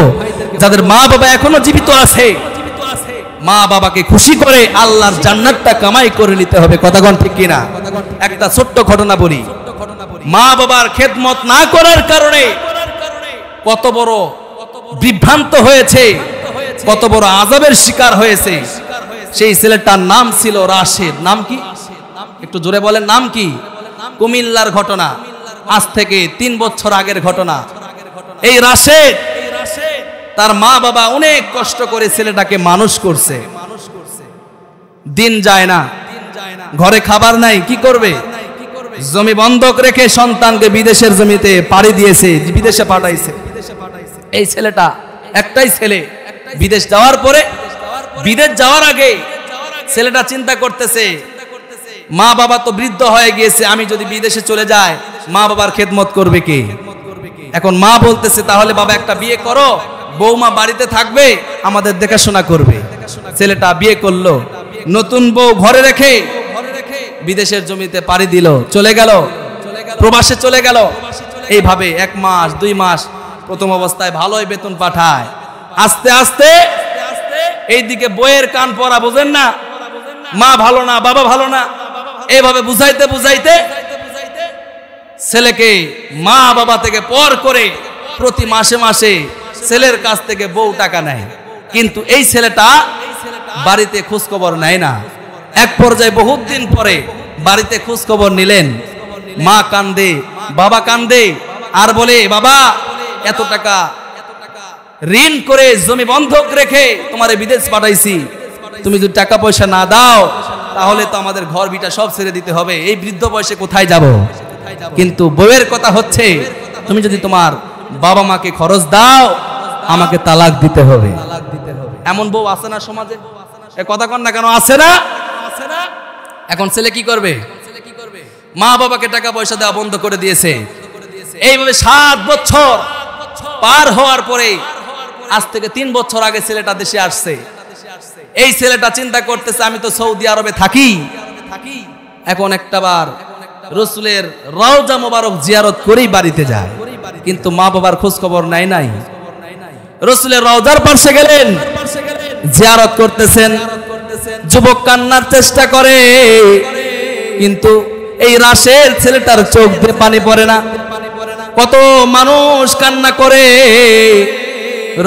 যাদের মা বাবা এখনো জীবিত আছে, মা বাবাকে খুশি করে আল্লাহর জান্নাতটা কামাই করে নিতে হবে, কথাগণ ঠিক কিনা? একটা ছোট্ট ঘটনা বলি। মা বাবার খেদমত না করার কারণে কত বড় বিভ্রান্ত হয়েছে, কত বড় আযাবের শিকার হয়েছে। সেই ছেলেটার নাম ছিল রাশেদ। নাম কি? একটু জোরে বলেন, নাম কি? কুমিল্লার ঘটনা, আজ থেকে 3 বছর আগের ঘটনা। এই রাশেদ, তার মা বাবা অনেক কষ্ট করে ছেলেটাকে মানুষ করছে। দিন যায় না, ঘরে খাবার নাই, কি করবে? জমি বন্ধক রেখে সন্তানকে বিদেশের জমিতে পাড়ি দিয়েছে, বিদেশে পাঠাইছে। এই ছেলেটা একটাই ছেলে, বিদেশ যাওয়ার পরে, বিদেশ যাওয়ার আগে ছেলেটা চিন্তা করতেছে, মা বাবা তো বৃদ্ধ হয়ে গিয়েছে, আমি যদি বিদেশে চলে যাই মা বাবার খেদমত করবে কে? এখন মা বলতেছে, তাহলে বাবা একটা বিয়ে করো, বৌমা বাড়িতে থাকবে, আমাদের দেখাশোনা করবে। ছেলেটা বিয়ে করলো, নতুন বউ ঘরে রেখে বিদেশের জমিতে পাড়ি দিল, চলে গেল, প্রবাসে চলে গেল। এইভাবে 1 মাস 2 মাস প্রথম অবস্থায় ভালোই বেতন পাঠায়, আস্তে আস্তে এইদিকে বইয়ের কান পড়া, বোঝেন না, মা ভালো না, বাবা ভালো না, এইভাবে বুঝাইতে বুঝাইতে ছেলেকে মা বাবা থেকে পর করে প্রতি মাসে মাসে ছেলের কাছ থেকে বউ টাকা নেয়। কিন্তু এই ছেলেটা বাড়িতে খোঁজ খবর নেয় না। এক পর্যায়ে বহুত দিন পরে বাড়িতে খোঁজ খবর নিলেন, মা কান্দে, বাবা কান্দে, আর বলে, বাবা এত টাকা ঋণ করে জমি বন্ধক রেখে তোমারে বিদেশ পাঠাইছি, তুমি যদি টাকা পয়সা না দাও তাহলে তো আমাদের ঘর ভিটা সব ছেড়ে দিতে হবে, এই বৃদ্ধ বয়সে কোথায় যাব? কিন্তু বউয়ের কথা হচ্ছে তুমি যদি তোমার বাবা মাকে খরচ দাও আমাকে তালাক দিতে হবে। এমন বউ আছে না সমাজে? এ কথা কন না কেন, আছে না? এখন ছেলে কি করবে? মা বাবাকে টাকা পয়সা দেওয়া বন্ধ করে দিয়েছে। এইভাবে 7 বছর পার হওয়ার পরে আজ থেকে 3 বছর আগে ছেলেটা দেশে আসছে। এই ছেলেটা চিন্তা করতেছে আমি তো সৌদি আরবে থাকি, এখন একটাবার রসুলের রওজা মোবারক জিয়ারত করেই বাড়িতে যায়, কিন্তু মা বাবার খোঁজ খবর নাই। রসুলের রওজার পাশে গেলেন, জিয়ারত করতেছেন, যুবক কান্নার চেষ্টা করে, কিন্তু এই রাশের ছেলেটার চোখ দিয়ে পানি পড়ে না। কত মানুষ কান্না করে,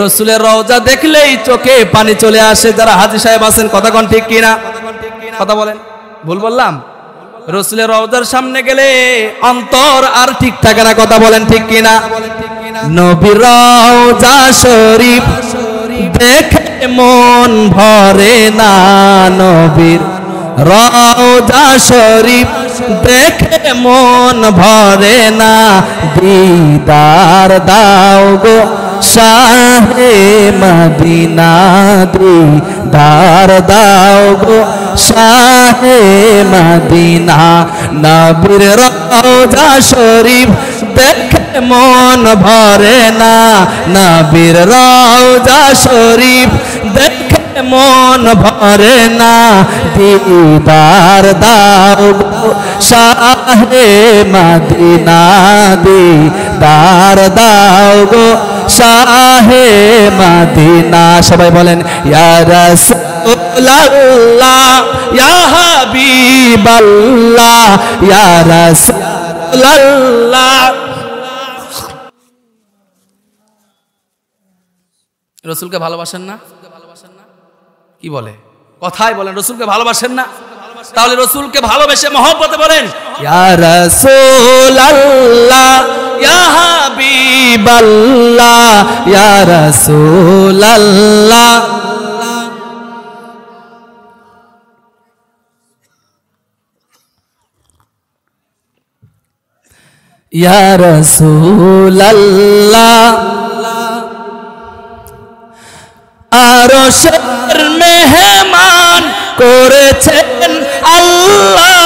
রসুলের রওজা দেখলেই চোখে পানি চলে আসে। যারা হাজী সাহেব আছেন কথা কোন ঠিক কিনা? কথা বলেন, ভুল বললাম? রসুলের রওজার সামনে গেলে অন্তর আর ঠিক থাকে না, কথা বলেন ঠিক কিনা? নবীর রওজা শরীফ দেখে মন ভরে না, নবীর রওজা শরীফ দেখে মন ভরে না, দিদার দাও গো শাহে মদিনা, দিদার দাও গো শাহে মদিনা। নবীর রওজা শরীফ দেখে মন ভরে না, নবীর রওজা শরীফ দেখে মন ভরে না, দিদার দাও গো শাহে মদিনা, দিদার দাও গো শাহে মদিনা। সবাই বলেন ইয়া রাসূলুল্লাহ ইয়া হাবিবাল্লাহ ইয়া রাসূলুল্লাহ। রসুলকে ভালোবাসেন না? কি বলে? কথাই বলেন রসুলকে ভালোবাসেন না? তাহলে রসুলকে ভালোবেসে মহব্বতে বলেন ইয়া রাসূলুল্লাহ ইয়া হাবিবাল্লাহ ইয়া রাসূলুল্লাহ। ইয়া রাসূলুল্লাহ আরশের মেহমান করেছেন আল্লাহ,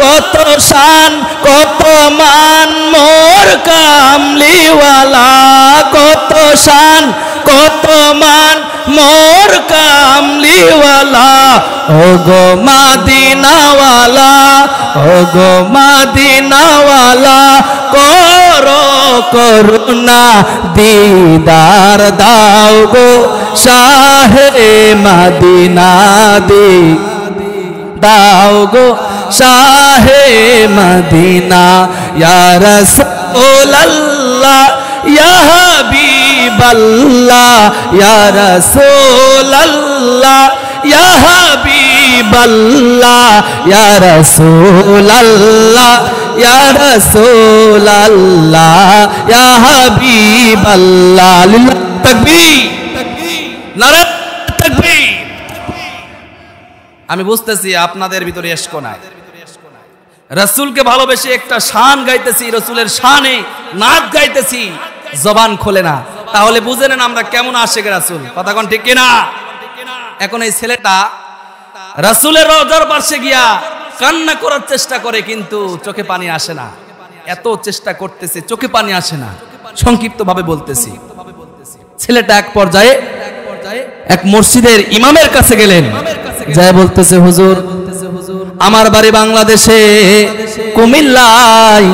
কত শান কত মান মোর কামলিওয়ালা, কত শান কত মান মোর কামলিওয়ালা। ওগো মদিনাওয়ালা ওগো মদিনাওয়ালা করো করুণা, দিদার দাও গো শাহে মদিনা, দাও গো শাহে মদিনা। ইয়া রাসূলুল্লাহ ইয়া হাবিবাল্লাহ ইয়া রাসূলুল্লাহ ইয়া হাবিবাল্লাহ ইয়া রাসূলুল্লাহ ইয়া রাসূলুল্লাহ ইয়া হাবিবাল্লাহ। লিল্লাহ তাকবীর, নারে তাকবীর। আমি বুঝতেছি আপনাদের ভিতরে ইশক নাই। রাসূলকে ভালোবেসে একটা শান গাইতেছি, রাসূলের শানে নাচ গাইতেছি, জবান খোলে না, তাহলে বুঝে নেন আমরা কেমন আশিক রাসূল। কথা কোন ঠিক কিনা? এখন এই ছেলেটা রাসূলের রওজার পাশে গিয়া কান্না করার চেষ্টা করে, কিন্তু চোখে পানি আসে না। এত চেষ্টা করতেছে, চোখে পানি আসে না। সংক্ষিপ্ত ভাবে বলতেছি, ছেলেটা এক পর্যায়ে এক মসজিদের ইমামের কাছে গেলেন, যায় বলতেছে হুজুর আমার বাড়ি বাংলাদেশে কুমিল্লায়,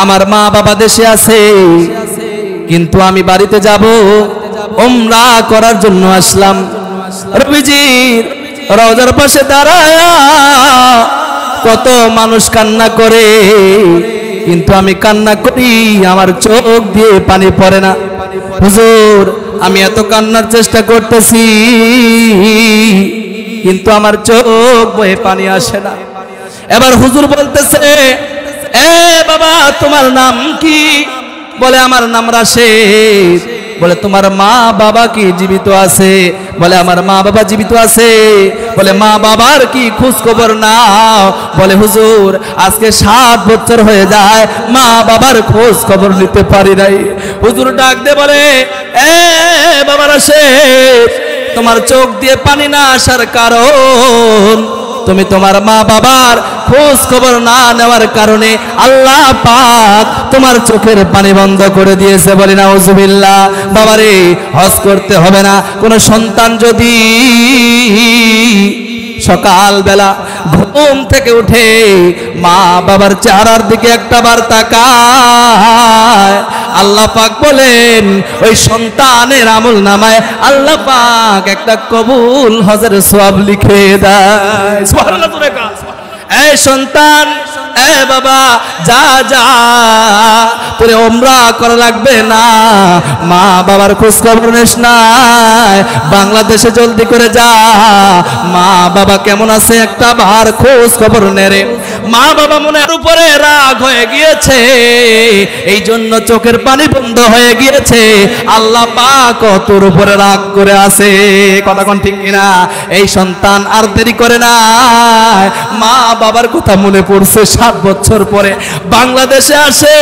আমার মা বাবা দেশে আছে, কিন্তু আমি বাড়িতে যাব, উমরা করার জন্য আসলাম। নবীজির রওজার পাশে দাঁড়ায়া কত মানুষ কান্না করে, কিন্তু আমি কান্না করি আমার চোখ দিয়ে পানি পড়ে না। হুজুর আমি এত কান্নার চেষ্টা করতেছি, কিন্তু আমার চোখ বয়ে পানি আসে না। এবার হুজুর বলতেছে এ বাবা তোমার নাম কি? বলে আমার নাম রাশেদ। বলে তোমার মা বাবা কি জীবিত আছে? বলে আমার মা বাবা জীবিত আছে। বলে মা বাবার কি খোঁজ খবর নাও? বলে হুজুর আজকে 7 বছর হয়ে যায় মা বাবার খোঁজ খবর নিতে পারি নাই। হুজুর ডাক দে বলে এ বাবার আসে, তোমার চোখ দিয়ে পানি না আসার কারণ তুমি তোমার মা বাবার খোঁজ খবর না নেওয়ার কারণে আল্লাহ পাক তোমার চোখের পানি বন্ধ করে দিয়েছে। বলি নাউজুবিল্লাহ। বাবারে হজ করতে হবে না। কোন সন্তান যদি সকালবেলা ঘুম থেকে উঠে মা বাবার চেহারার দিকে একটা বার তাকায়, আল্লাহ পাক বলেন ওই সন্তানের আমল নামায় আল্লাহ পাক একটা কবুল হজের সওয়াব লিখে দেয়। সুবহানাল্লাহ। এই সন্তান, এ বাবা যা যা, তোরে ওমরা করা লাগবে না, মা বাবার খোঁজ খবর নিস না, বাংলাদেশে জলদি করে যা, মা বাবা কেমন আছে একটা বার খোঁজ খবর নে রে। মা বাবা মনের উপরে রাগ হয়ে গিয়েছে, এই জন্য চোখের পানি বন্ধ হয়ে গিয়েছে। আল্লাহ পাক তোর উপরে রাগ করে আছে। কথা কোন ঠিক কিনা? এই সন্তান আর দেরি করে না, মা বাবার কথা মনে পড়ছে। 7 বছর পরে বাংলাদেশে আসে,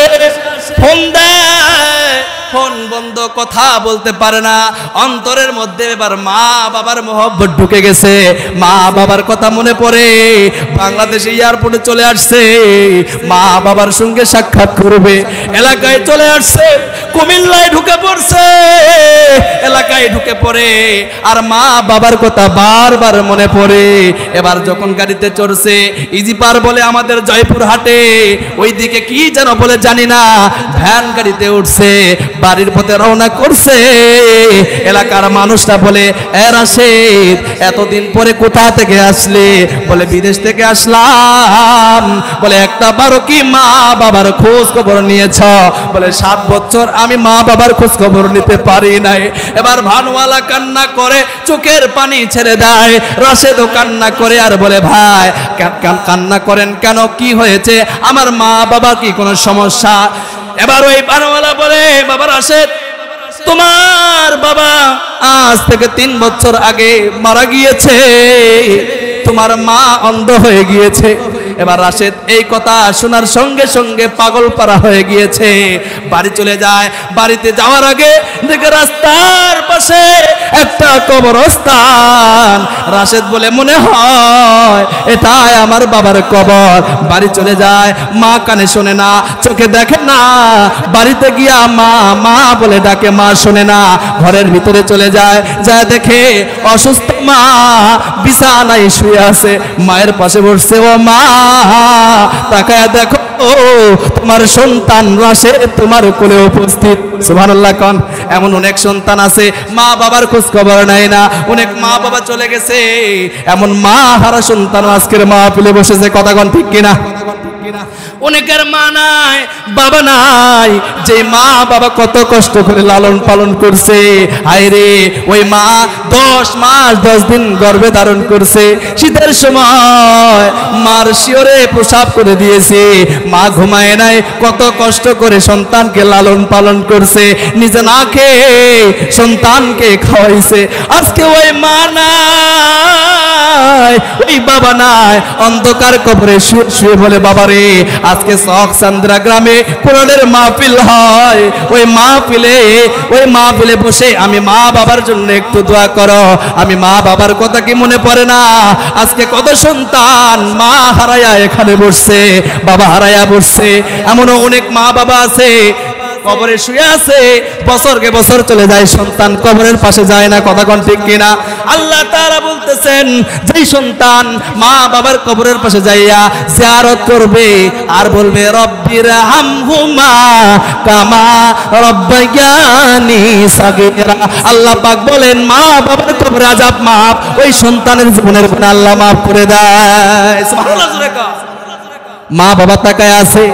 ফোন দেয়, ফোন বন্ধ, কথা বলতে পারে না। অন্তরের মধ্যে এবার মা বাবার মহব্বত ঢুকে গেছে, মা বাবার কথা মনে পড়ে। বাংলাদেশে এয়ারপোর্টে চলে আসছে, মা বাবার সঙ্গে সাক্ষাৎ করবে। এলাকায় চলে আসছে, কুমিল্লায় ঢুকে পড়ছে, এলাকায় ঢুকে পড়ে আর মা বাবার কথা বারবার মনে পড়ে। এবার যখন গাড়িতে চড়ছে, ইজিপার বলে আমাদের জয়পুরহাটে, ওইদিকে কি যেন বলে জানি না, ভ্যান গাড়িতে উঠছে, বাড়ির পথে রওনা করছে। এলাকার মানুষরা বলে এ রাশেদ, এতদিন পরে কোথা থেকে আসলে? বলে বিদেশ থেকে আসলাম। বলে একটা বারো কি মা বাবার খোঁজ খবর নিয়েছ? বলে 7 বছর আমি মা বাবার খোঁজ খবর নিতে পারি নাই। এবার ভানওয়ালা কান্না করে চোখের পানি ছেড়ে দেয়, রাশেদও কান্না করে আর বলে ভাই কান্না করেন কেন, কি হয়েছে? আমার মা বাবা কি কোনো সমস্যা? এবার ওই ভানওয়ালা বলে বাবা রাশেদ, তোমার বাবা আজ থেকে 3 বছর আগে মারা গিয়েছে, তোমার মা অন্ধ হয়ে গিয়েছে। এবার রাশেদ এই কথা শোনার সঙ্গে সঙ্গে পাগল পারা হয়ে গিয়েছে, বাড়ি চলে যায়। বাড়িতে যাওয়ার আগে দেখে রাস্তার পাশে একটা কবরস্থান। রাশেদ বলে মনে হয় এটাই আমার বাবার কবর। বাড়ি চলে যায়, মা কানে শোনে না, চোখে দেখে না। বাড়িতে গিয়া মা মা বলে ডাকে, মা শোনে না। ঘরের ভিতরে চলে যায়, যা দেখে অসুস্থ মা বিছানায় শুয়ে আছে, মায়ের পাশে বসছে। ও মা তাকায় দেখো, তোমার সন্তান রাশেদ তোমার কোলে উপস্থিত। সুবহানাল্লাহ কোন। এমন অনেক সন্তান আছে মা বাবার খোঁজ খবর নেয় না, অনেক মা বাবা চলে গেছে, এমন মা হারা সন্তান আজকের মাহফিলে বসেছে। কথা কোন ঠিক কিনা? অনেকের মা নাই, বাবা নাই, যে মা বাবা কত কষ্ট করে লালন পালন করছে। হায় রে, ওই মা 10 মাস 10 দিন গর্ভে ধারণ করছে। শীতের সময় মার শিওরে প্রসাব করে দিয়েছে, মা ঘুমায় নাই, কত কষ্ট করে সন্তানকে লালন পালন করছে, নিজে না খেয়ে সন্তানকে খাওয়াইছে। আজকে ওই মা নাই, ওই বাবা নাই, অন্ধকার কবরে শুয়ে শুয়ে বলে বাবা রে, আজকে চকচান্দ্রা গ্রামে কোরআনের মাহফিল হয়, ওই মাহফিলে বসে আমি মা বাবার জন্য একটু দোয়া করো। আমি মা বাবার কথা কি মনে পড়ে না? আজকে কত সন্তান মা হারায়া এখানে বসছে, বাবা হারায়া বসছে। এমনও অনেক মা বাবা আছে কবরে শুয়ে আছে, বছরকে বছর চলে যায়, সন্তান কবরের পাশে যায় না। কথা কোন ঠিক কিনা? আল্লাহ তাআলা বলতেছেন, যেই সন্তান মা বাবার কবরের পাশে যাইয়া জিয়ারত করবে আর বলবে রব্বির হামহুমা কামা রব্বায়ানি সাগীরা, আল্লাহ পাক বলেন মা বাবার কবরে আযাব মাফ, ওই সন্তানের জীবনের গুনাহ আল্লাহ মাফ করে দেয়। সুবহানাল্লাহ। মা বাবা তাকায় আছে।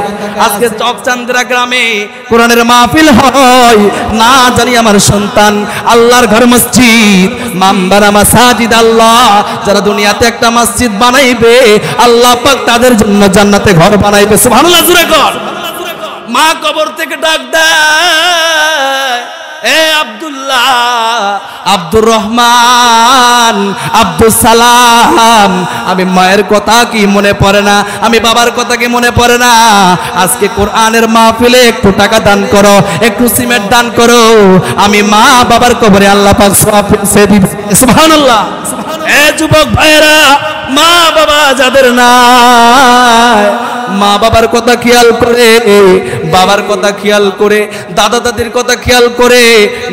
আজকে চকচান্দ্রা গ্রামে কোরআনের মাহফিল হয়, না জানি আমার সন্তান আল্লাহর ঘর মসজিদ, মামবারা মাসাজিদ আল্লাহ, যারা দুনিয়াতে একটা মসজিদ বানাইবে আল্লাহ পাক তাদের জন্য জান্নাতে ঘর বানাইবে। সুবহানাল্লাহ জোরে কর। মা কবর থেকে ডাক দেয়, এ আব্দুল্লাহ, আব্দুর রহমান, আব্দুল সালাম, আমি মায়ের কথা কি মনে পড়ে না? আমি বাবার কথা কি মনে পড়ে না? আজকে কোরআনের মাহফিলে একটু টাকা দান করো, একটু সিমেন্ট দান করো, আমি মা বাবার কবরে আল্লাহ পাক সওয়াব দিব। সুবহানাল্লাহ। এ যুবক ভাইরা, মা বাবা যাদের নাই, মা বাবার কথা খেয়াল করে, বাবার কথা খেয়াল করে, দাদা দাদির কথা খেয়াল করে,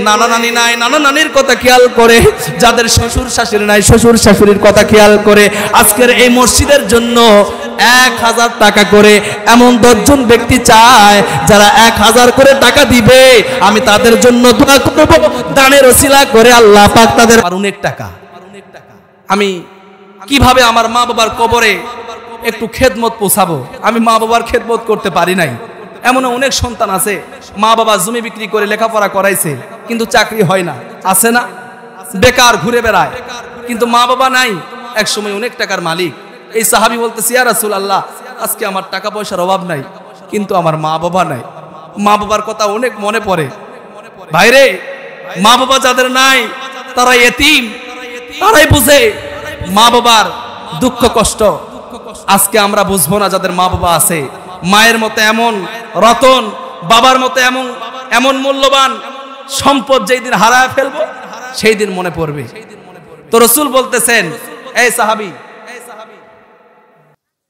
নানা নানি নাই, নানা নানির কথা খেয়াল করে, যাদের শ্বশুর শাশুড়ি নাই, শ্বশুর শাশুড়ির কথা খেয়াল করে, আজকের এই মসজিদের জন্য 1000 টাকা করে এমন 10 জন ব্যক্তি চায় যারা 1000 করে টাকা দিবে, আমি তাদের জন্য দোয়া করব, দানের ওসিলা করে আল্লাহ পাক তাদের অনেক টাকা। আমি কিভাবে আমার মা বাবার কবরে একটু খেদমত পৌঁছাবো? আমি মা বাবার খেদমত করতে পারি নাই। এমন অনেক সন্তান আছে, মা বাবা জমি বিক্রি করে লেখাপড়া করাইছে, কিন্তু চাকরি হয় না, আছে না? বেকার ঘুরে বেড়ায়, কিন্তু মা বাবা নাই, এক সময় অনেক টাকার মালিক। এই সাহাবী বলতেছে, ইয়া রাসূলুল্লাহ, আজকে আমার টাকা পয়সার অভাব নাই, কিন্তু আমার মা বাবা নাই, মা বাবার কথা অনেক মনে পড়ে। ভাইরে, মা বাবা যাদের নাই তারা এতিম, তারাই বুঝে মা বাবার দুঃখ কষ্ট। আজকে আমরা বুঝবো না যাদের মা বাবা আছে। মায়ের মতো এমন রতন, বাবার মতো এমন মূল্যবান সম্পদ যেই দিন হারায় ফেলবো সেই দিন মনে পড়বে। তো রাসূল বলতেছেন, এই সাহাবী,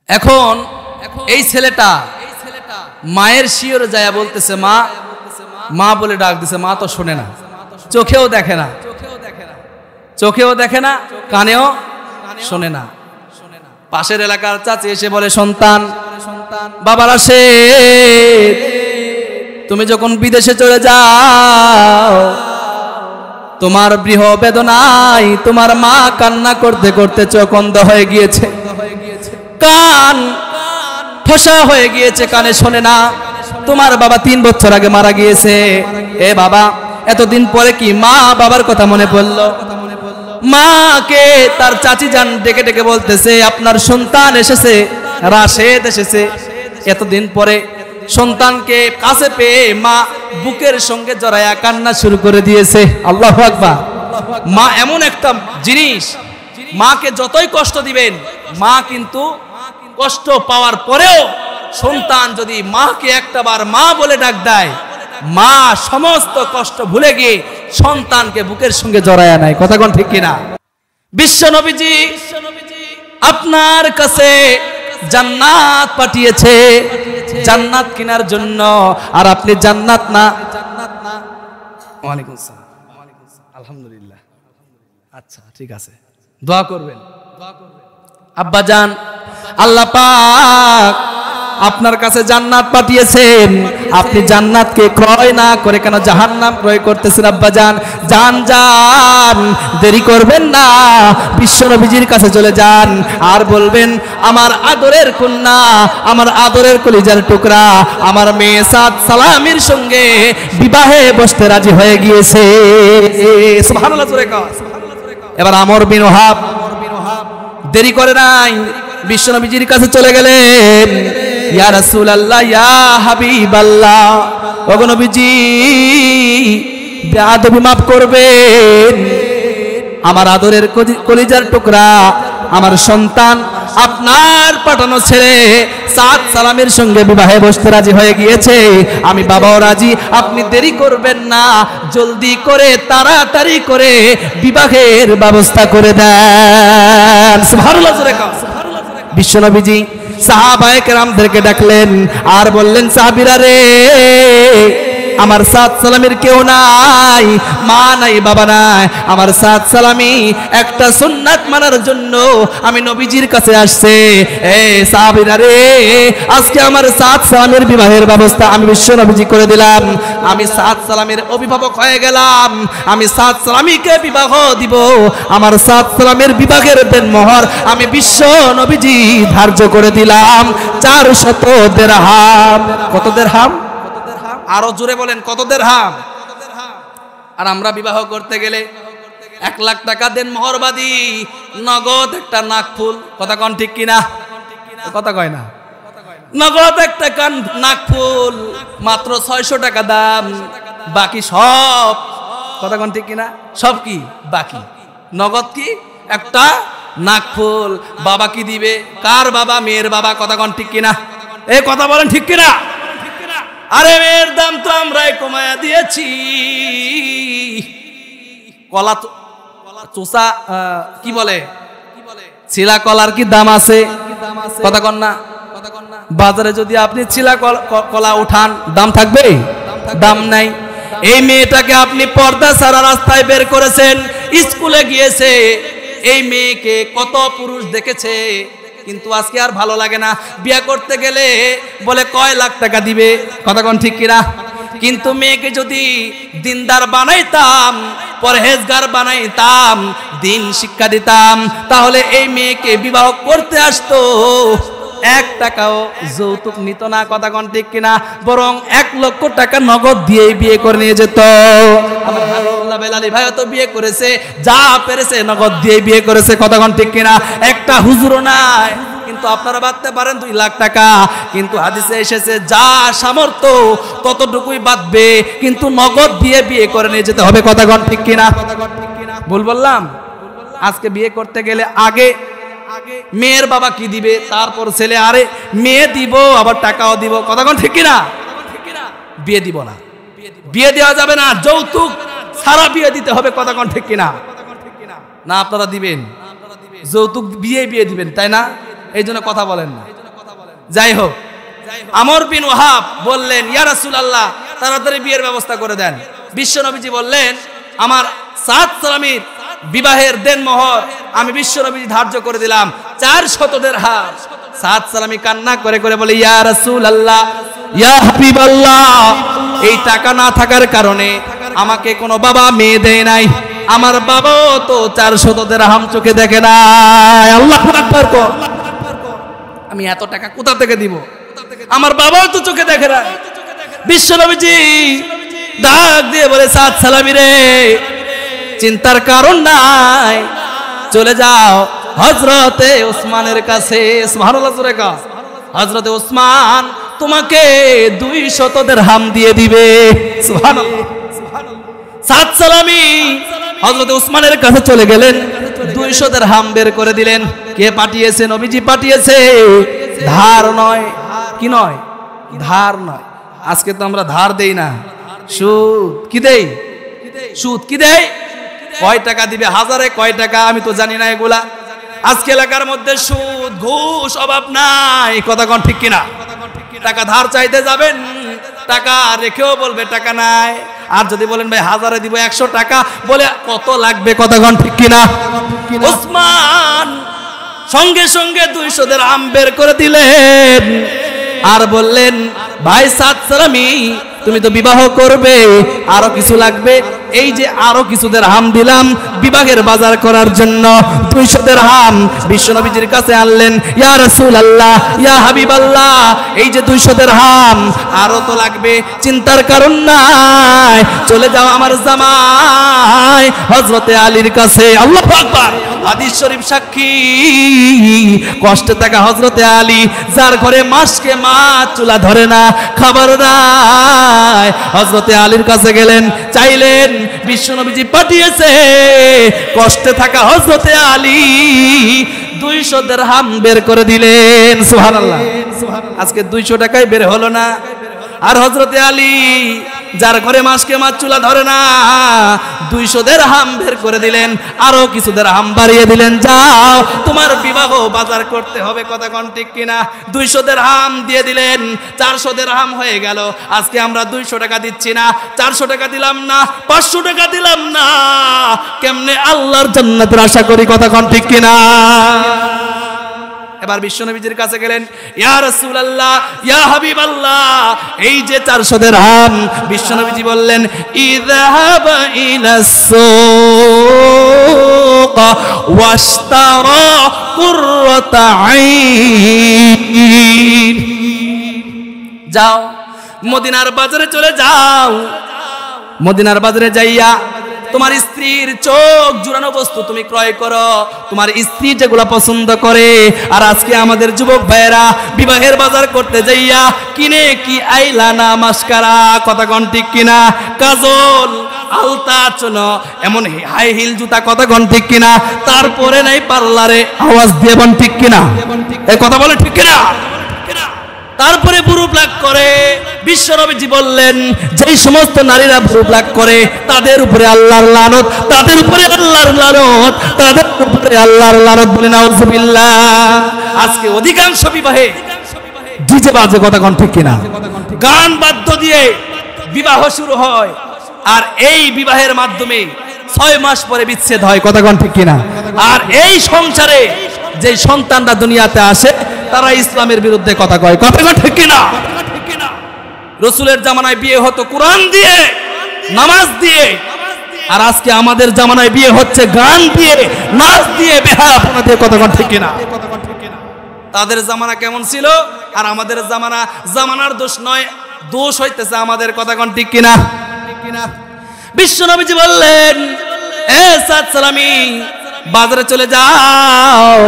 এখন এই ছেলেটা মায়ের শিয়রে যায় বলতেছে মা, মা বলে ডাক দিছে, মা তো শোনে না, চোখেও দেখে না, চোখেও দেখে না, কানেও শোনে না। পাশের এলাকার চাচি এসে বলে, সন্তান, বাবার আসে, তুমি যখন বিদেশে চলে যাও, তোমার বৃহ বেদনায় তোমার মা কান্না করতে করতে চোখ অন্ধ হয়ে গিয়েছে, কান ফসা হয়ে গিয়েছে, কানে শোনে না। তোমার বাবা 3 বছর আগে মারা গিয়েছে। এ বাবা, এতদিন পরে কি মা বাবার কথা মনে পড়লো? মাকে তার চাচি যান ডেকে ডেকে বলতেছে, আপনার সন্তান এসেছে, রাশেদ এসেছে। এতদিন পরে সন্তানকে কাছে পেয়ে মা বুকের সঙ্গে জড়ায়া কান্না শুরু করে দিয়েছে। আল্লাহু আকবার। মা এমন একটা জিনিস, মাকে যতই কষ্ট দিবেন, মা কিন্তু কষ্ট পাওয়ার পরেও সন্তান যদি মাকে একটাবার মা বলে ডাক দেয়, মা সমস্ত কষ্ট ভুলে গিয়ে সন্তানকে বুকের সঙ্গে জড়ায়া নেয়। কথা কোন ঠিক কিনা? বিশ্ব নবীজি আপনার কাছে জান্নাত পাঠিয়েছে জান্নাত কেনার জন্য, আর আপনি জান্নাত না। ওয়ালাইকুম আসসালাম। আলহামদুলিল্লাহ, আচ্ছা ঠিক আছে, দোয়া করবেন। আব্বা জান, আল্লাহ পাক আপনার কাছে জান্নাত পাঠিয়েছেন, আপনি জান্নাতকে ক্রয় না করে কেন জাহান্নাম ক্রয় করতেছেন? আব্বা জান, যান যান, দেরি করবেন না, বিশ্ব নবীজির কাছে চলে যান আর বলবেন, আমার আদরের কন্যা, আমার আদরের কলিজার টুকরা, আমার মেয়ে সাদ সালামের সঙ্গে বিবাহে বসতে রাজি হয়ে গিয়েছে। সুবহানাল্লাহ। এবার আমর বিন ওহাব দেরি করে নাই, বিশ্ব নবীজির কাছে চলে গেলেন। ইয়া রাসূলুল্লাহ, ইয়া হাবিবাল্লাহ, ওগো নবীজি, বেয়াদবি মাফ করবেন, আমার আদরের কলিজার টুকরা, আমার সন্তান আপনার পাঠানো ছেলে সাদ সালামের সঙ্গে বিবাহে বসতে রাজি হয়ে গিয়েছে, আমি বাবাও রাজি, আপনি দেরি করবেন না, জলদি করে তাড়াতাড়ি করে বিবাহের ব্যবস্থা করে দেন। সুবহানাল্লাহ। বিশ্বনবীজি সাহাবায়ে কেরামদেরকে ডাকলেন আর বললেন, সাহাবীরা রে, আমার সাদ সালামের কেউ নাই, মা নাই, বাবা নাই, আমার সাদ সালামি একটা সুন্নাত মানার জন্য আমি নবীজির কাছে আসছে। এ সাহাবীরা রে, আজকে আমার সাদ সালামের বিবাহের ব্যবস্থা আমি বিশ্ব নবীজি করে দিলাম, আমি সাদ সালামের অভিভাবক হয়ে গেলাম, আমি সাদ সালামিকে বিবাহ দিব, আমার সাদ সালামের বিবাহের দেনমোহর আমি বিশ্ব নবীজি ধার্য করে দিলাম 400 দিরহাম। কত দিরহাম? আরো জোরে বলেন, কত দিরহাম? আর আমরা বিবাহ করতে গেলে 1 লাখ টাকা দেন মোহরবাদী, নগদ একটা নাকফুল। কথা কন ঠিক কিনা? কথা কয় না। নগদ একটা নাকফুল মাত্র 600 টাকা দাম। বাকি সব, কথা কোন ঠিক কিনা, সব কি বাকি। নগদ কি একটা নাকফুল। বাবা কি দিবে, কার বাবা, মেয়ের বাবা, কথা কোন ঠিক কিনা, এই কথা বলেন ঠিক কিনা। আরে মেয়ের দাম তো আমরাই কমায়া দিয়েছি। কলা চোষা কি বলে, ছিলা কলার কি দাম আছে, কথা কন না। বাজারে যদি আপনি ছিলা কলা উঠান, দাম থাকবে, দাম নাই। এই মেয়েটাকে আপনি পর্দা ছাড়া রাস্তায় বের করেছেন, স্কুলে গিয়েছে, এই মেয়েকে কত পুরুষ দেখেছে, কিন্তু আজকে আর ভালো লাগে না। বিয়ে করতে গেলে বলে কয় লাখ টাকা দিবে, কথা কোন ঠিক কিনা। কিন্তু মেয়েকে যদি দিনদার বানাইতাম, পরহেজগার বানাইতাম, দিন শিক্ষা দিতাম, তাহলে এই মেয়েকে বিবাহ করতে আসতো, 1 টাকাও যৌতুক নিত না, কথা কোন ঠিক কিনা, বরং 1 লক্ষ টাকা নগদ দিয়ে বিয়ে করে নিয়ে যেত। আমার হাবিবুল্লাহ বেলালী ভাইও তো বিয়ে করেছে, যা পেরেছে নগদ দিয়ে বিয়ে করেছে, কথা কোন ঠিক কিনা। একটা হুজুরও নাই, কিন্তু আপনারা ভাবতে পারেন 2 লাখ টাকা, কিন্তু হাদিসে এসেছে যা সামর্থ্য ততটুকুই বাঁধবে, কিন্তু নগদ দিয়ে বিয়ে করে নিয়ে যেতে হবে, কথা কোন ঠিক কিনা। ভুল বললাম? আজকে বিয়ে করতে গেলে আগে মেয়ের বাবা কি দিবে, তারপর ছেলে, আরে মেয়ে দিব আবার টাকাও দিব, কথা কোন ঠিক কিনা। বিয়ে দিব না, বিয়ে দেওয়া যাবে না, যৌতুক সারা বিয়ে দিতে হবে, কথা কোন ঠিক কিনা। না আপনারা দিবেন যৌতুক, বিয়ে দিবেন, তাই না, এই জন্য কথা বলেন না। যাই হোক, আমর বিন ওয়াহাব বললেন, ইয়া রাসূলুল্লাহ তাড়াতাড়ি বিয়ের ব্যবস্থা করে দেন। বিশ্ব নবীজি বললেন, আমার সাদ সালামীর বিবাহের দেনমোহর আমি বিশ্ব নবীজি ধার্য করে দিলাম 400 দিরহাম। সাদ সালামী কান্না করে করে বলে, ইয়া রাসূলুল্লাহ, ইয়া হাবিবাল্লাহ, এই টাকা না থাকার কারণে আমাকে কোনো বাবা মেয়ে দেয় নাই, আমার বাবাও তো 400 দিরহাম চোখে দেখে নাই। আল্লাহু আকবার কর। আমি এত টাকা কোথা থেকে দিব, আমার বাবাও তো চোখে দেখে নাই। বিশ্ব নবীজি ডাক দিয়ে বলে, সাদ সালামী রে, চিন্তার কারণ নাই, চলে যাও হযরতে ওসমানের কাছে। সুবহানাল্লাহ, জোরে কা। হযরতে ওসমান তোমাকে 200 দিরহাম দিয়ে দিবে। সুবহানাল্লাহ। সাদ সালামী হযরতে ওসমানের কাছে চলে গেলেন, 200 দিরহাম বের করে দিলেন। কে পাঠিয়েছে? নবীজি পাঠিয়েছে, ধার নয়। কি নয়? ধার নয়। আজকে তো আমরা ধার দেই না, সুদ। কি দেই? সুদ। কি দেই? কয় টাকা দিবে, হাজারে কয় টাকা, আমি তো জানি না এগুলা। আজকে এলাকার মধ্যে সুদ, ঘুষ অভাব নাই, কথা কোন ঠিক কিনা। টাকা ধার চাইতে যাবেন, টাকা রেখেও বলবে টাকা নাই। আর যদি বলেন ভাই হাজারে দিব 100 টাকা, বলে কত লাগবে, কথা কোন ঠিক কিনা। ওসমান সঙ্গে সঙ্গে 200 দিরহাম বের করে দিলেন, আর বললেন, ভাই সাদ সালামী তুমি তো বিবাহ করবে, আরো কিছু লাগবে, এই যে আরো কিছু দিরহাম দিলাম বিবাহের বাজার করার জন্য। 200 দিরহাম বিশ্ব নবীজির কাছে আনলেন। ইয়া রাসূলুল্লাহ, ইয়া হাবিবাল্লাহ, এই যে 200 দিরহাম আরো তো লাগবে, চিন্তার কারণ নাই, চলে যাও আমার জামাই হযরতে আলীর কাছে। আল্লাহু আকবার। হাদিস শরীফ সাক্ষী, কষ্টে থাকা হযরতে আলী, যার ঘরে মাসকে মাছ চুলা ধরে না, খাবার নাই, হযরতে আলীর কাছে গেলেন, চাইলেন, বিশ্ব নবীজি পাঠিয়েছে, কষ্টে থাকা হযরতে আলী 200 দিরহাম বের করে দিলেন। সুবহানাল্লাহ। আজকে 200 টাকায় বের হলো না, আর হযরতে আলী যার ঘরে মাসকে মাছ চুলা ধরে না, 200 দিরহাম বের করে দিলেন, আরো কিছু দিরহাম বাড়িয়ে দিলেন, যাও তোমার বিবাহ বাজার করতে হবে, কথা কোন ঠিক কিনা। 200 দিরহাম দিয়ে দিলেন, 400 দিরহাম হয়ে গেল। আজকে আমরা 200 টাকা দিচ্ছি না, 400 টাকা দিলাম না, 500 টাকা দিলাম না, কেমনে আল্লাহর জান্নাতের আশা করি, কথা কোন ঠিক কিনা। এবার বিশ্ব নবীজির কাছে গেলেন, ইয়া রাসূলুল্লাহ, ইয়া হাবিবাল্লাহ, এই যে 400 দিরহাম। বিশ্ব নবীজি বললেন, ইযহাবা ইলাস সুক ওয়াশতারা কুররাতা আইন। যাও মদিনার বাজারে চলে যাও, মদিনার বাজারে যাইয়া তোমার স্ত্রীর চোখ জুড়ানো বস্তু তুমি ক্রয় করো, তোমার স্ত্রী যেগুলো পছন্দ করে। আর আজকে আমাদের যুবক ভাইয়েরা বিবাহের বাজার করতে যাইয়া কিনে কি আইলানা মাস্কারা, কথা কোন ঠিক কিনা, কাজল, আলতা, চুনো, এমন হাই হিল জুতা, কথা কোন ঠিক কিনা, তারপরে নাই পার্লারে আওয়াজ দিয়ে বন ঠিক কিনা, এই কথা বলে ঠিক কিনা, তারপরে বুড়ো প্লাক করে। বিশ্বনবীজি বললেন যেই সমস্ত নারীরা বুড়ো প্লাক করে তাদের উপরে আল্লাহর লানত, তাদের উপরে আল্লাহর লানত, তাদের উপরে আল্লাহর লানত, বলে নাউজুবিল্লাহ। আজকে অধিকাংশ বিবাহে ডিজে বাজে, কথা কোন ঠিক কিনা, গান বাদ্য দিয়ে বিবাহ শুরু হয়। আর এই বিবাহের মাধ্যমে 6 মাস পরে বিচ্ছেদ হয়, কথা কোন ঠিক কিনা। আর এই সংসারে যে সন্তানরা দুনিয়াতে আসে তারা ইসলামের বিরুদ্ধে কথা কয়, কথা কোন ঠিক কিনা। রাসূলের জামানায় বিয়ে হতো কোরআন দিয়ে, নামাজ দিয়ে, আর আজকে আমাদের জামানায় বিয়ে হচ্ছে গান দিয়ে, নাচ দিয়ে, বেহায়াপনা দিয়ে, কথা কোন ঠিক কিনা। তাদের জামানা কেমন ছিল আর আমাদের জামানা, জামানার দোষ নয়, দোষ হইতেছে আমাদের, কথা কোন ঠিক কিনা। বিশ্বনবীজি বললেন এ সাদ সালামি বাজারে চলে যাও,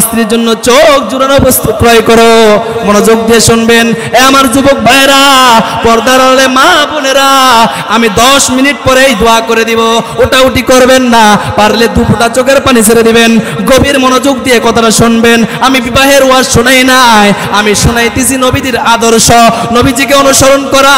স্ত্রীর জন্য চোখ জুড়ানো বস্তু ক্রয় করো। মনোযোগ দিয়ে শুনবেন এ আমার যুবক ভাইরা, পর্দার আড়ালে মা বোনেরা, আমি 10 মিনিট পরেই দোয়া করে দিব, ওটাউটি করবেন না, পারলে 2 ফোঁটা চোখের পানি ছেড়ে দিবেন। গভীর মনোযোগ দিয়ে কথাটা শুনবেন। আমি বিবাহের ওয়াজ শোনাই নাই, আমি শোনাইতেছি নবীজির আদর্শ, নবীজিকে অনুসরণ করা,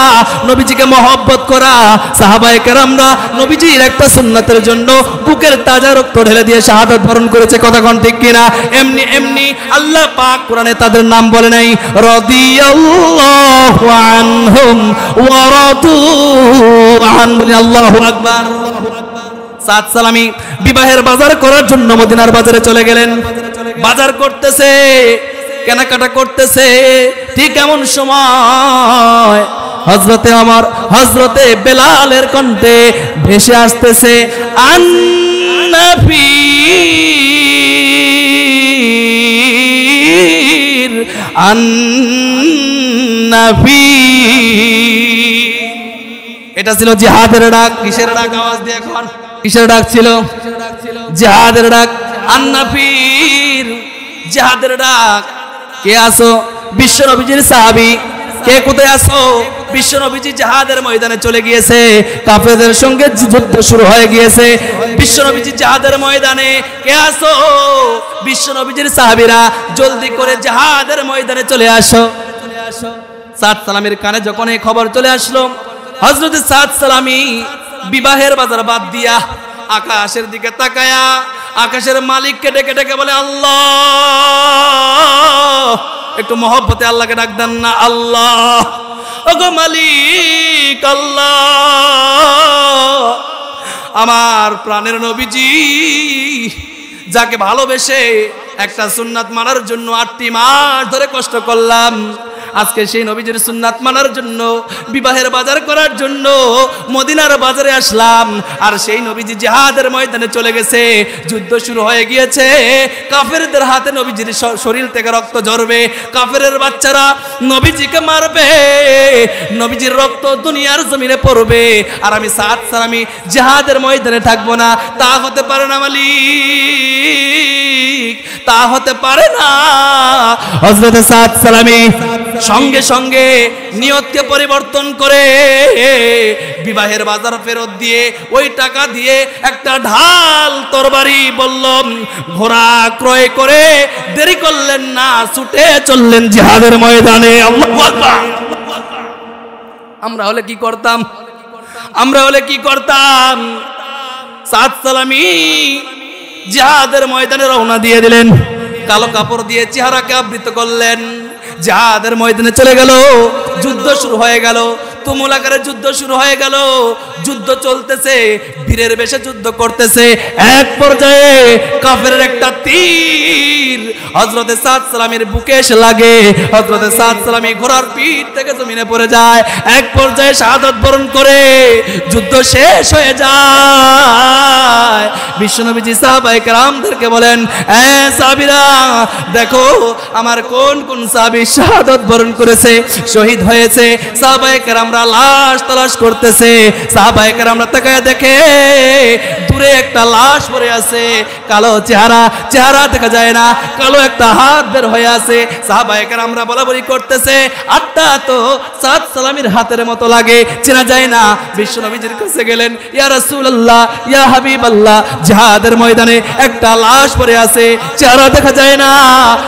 নবীজিকে মহব্বত করা। সাহাবায়ে কেরামরা নবীজির একটা সুন্নাতের জন্য বুকের তাজা রক্ত ঢেলে দিয়ে শাহাদাত বরণ করেছে, কথা কোন ঠিক কিনা। এমনি এমনি আল্লাহ পাক কোরআনে তাদের নাম বলে নাই, রাদিয়াল্লাহু আনহুম ওয়া রাদু আন, আল্লাহু আকবার। সাদ সালামি বিবাহের বাজার করার জন্য মদিনার বাজারে চলে গেলেন। বাজার করতেছে, কেনাকাটা করতেছে, ঠিক এমন সময় হযরতে বেলালের কণ্ঠে ভেসে আসতেছে আন-নবী আন-নবী। এটা ছিল জিহাদের ডাক। কিসের ডাক? আওয়াজ দিয়ে এখন, কিসের ডাক ছিল? জিহাদের ডাক। আন-নবীর জিহাদের ডাক। কে আসো? বিশ্ব নবীজির সাহাবী। কে কোথায় আসো? বিশ্ব নবীজি জিহাদের ময়দানে চলে গিয়েছে, কাফেরদের সঙ্গে যুদ্ধ শুরু হয়ে গিয়েছে। বিশ্ব নবীজি জিহাদের ময়দানে। কে আসো? বিশ্ব নবীজির সাহাবীরা, জলদি করে জিহাদের ময়দানে চলে আসো। সাদ সালামের কানে যখন এই খবর চলে আসলো, হযরত সাদ সালামি বিবাহের বাজার বাদ দিয়া আকাশের দিকে তাকায়া আকাশের মালিককে ডেকে ডেকে বলে আল্লাহ। একটু মহব্বতে আল্লাহকে ডাক দেন না, আল্লাহ, ওগো মালিক আল্লাহ, আমার প্রাণের নবীজি যাকে ভালোবেসে একটা সুন্নাত মানার জন্য 8টি মাস ধরে কষ্ট করলাম, আজকে সেই নবীজির সুন্নাত মানার জন্য, বিবাহের বাজার করার জন্য মদিনার বাজারে আসলাম। আর সেই নবীজি জিহাদের ময়দানে চলে গেছে, যুদ্ধ শুরু হয়ে গিয়েছে, কাফেরদের হাতে নবীজির শরীর থেকে রক্ত ঝরবে, কাফেরের বাচ্চারা নবীজিকে মারবে, নবীজির রক্ত দুনিয়ার জমিনে পড়বে, আর আমি সাদ সালামি জিহাদের ময়দানে থাকবো না। তা হতে পারে না মালিক, তা হতে পারে না। হযরত সাদ সালামি সঙ্গে সঙ্গে নিয়তকে পরিবর্তন করে বিবাহের বাজার ফেরত দিয়ে ওই টাকা দিয়ে একটা ঢাল তরবারি বলল ঘোড়া ক্রয় করে দেরি করলেন না, ছুটে চললেন জিহাদের ময়দানে। আল্লাহু আকবার। আমরা হলে কি করতাম? আমরা হলে কি করতাম? সাদ সালামি জিহাদের ময়দানে রওনা দিয়ে দিলেন, কালো কাপড় দিয়ে চেহারাকে আবৃত করলেন, জিহাদের ময়দানে চলে গেল। যুদ্ধ শুরু হয়ে গেল, তুমুল আকারে যুদ্ধ শুরু হয়ে গেল। যুদ্ধ চলতেছে, বীরের বেশে যুদ্ধ করতেছে। এক পর্যায়ে কাফেরের একটা তীর হযরতে সাদ সালামের বুকে এসে লাগে। হযরতে সাদ সালামি ঘোড়ার পিঠ থেকে জমিনে পড়ে যায়। এক পর্যায়ে শাহাদাত বরণ করে যুদ্ধ শেষ হয়ে যায়। বিশ্বনবীজি সাহাবায়ে কেরামদেরকে বলেন, এ সাহাবীরা, দেখো আমার কোন কোন সাহাবী শাহাদাত বরণ করেছে, শহীদ হয়েছে। সাহাবায়ে কেরামরা লাশ তালাশ করতেছে। সাহাবায়ে কেরামরা তাকায় দেখে দূরে একটা লাশ পড়ে আছে, কালো চেহারা, চেহারা দেখা যায় না, কালো একটা হাত বের হয়ে আছে। সাহাবায়ে কেরামরা বলাবলি করতেছে, আত্মা তো সাদ সালামির হাতের মতো লাগে, চেনা যায় না। বিশ্বনবীজির কাছে গেলেন, ইয়া রাসূলুল্লাহ, ইয়া হাবিবাল্লাহ, জিহাদের ময়দানে একটা লাশ পড়ে আছে, চেহারা দেখা যায় না,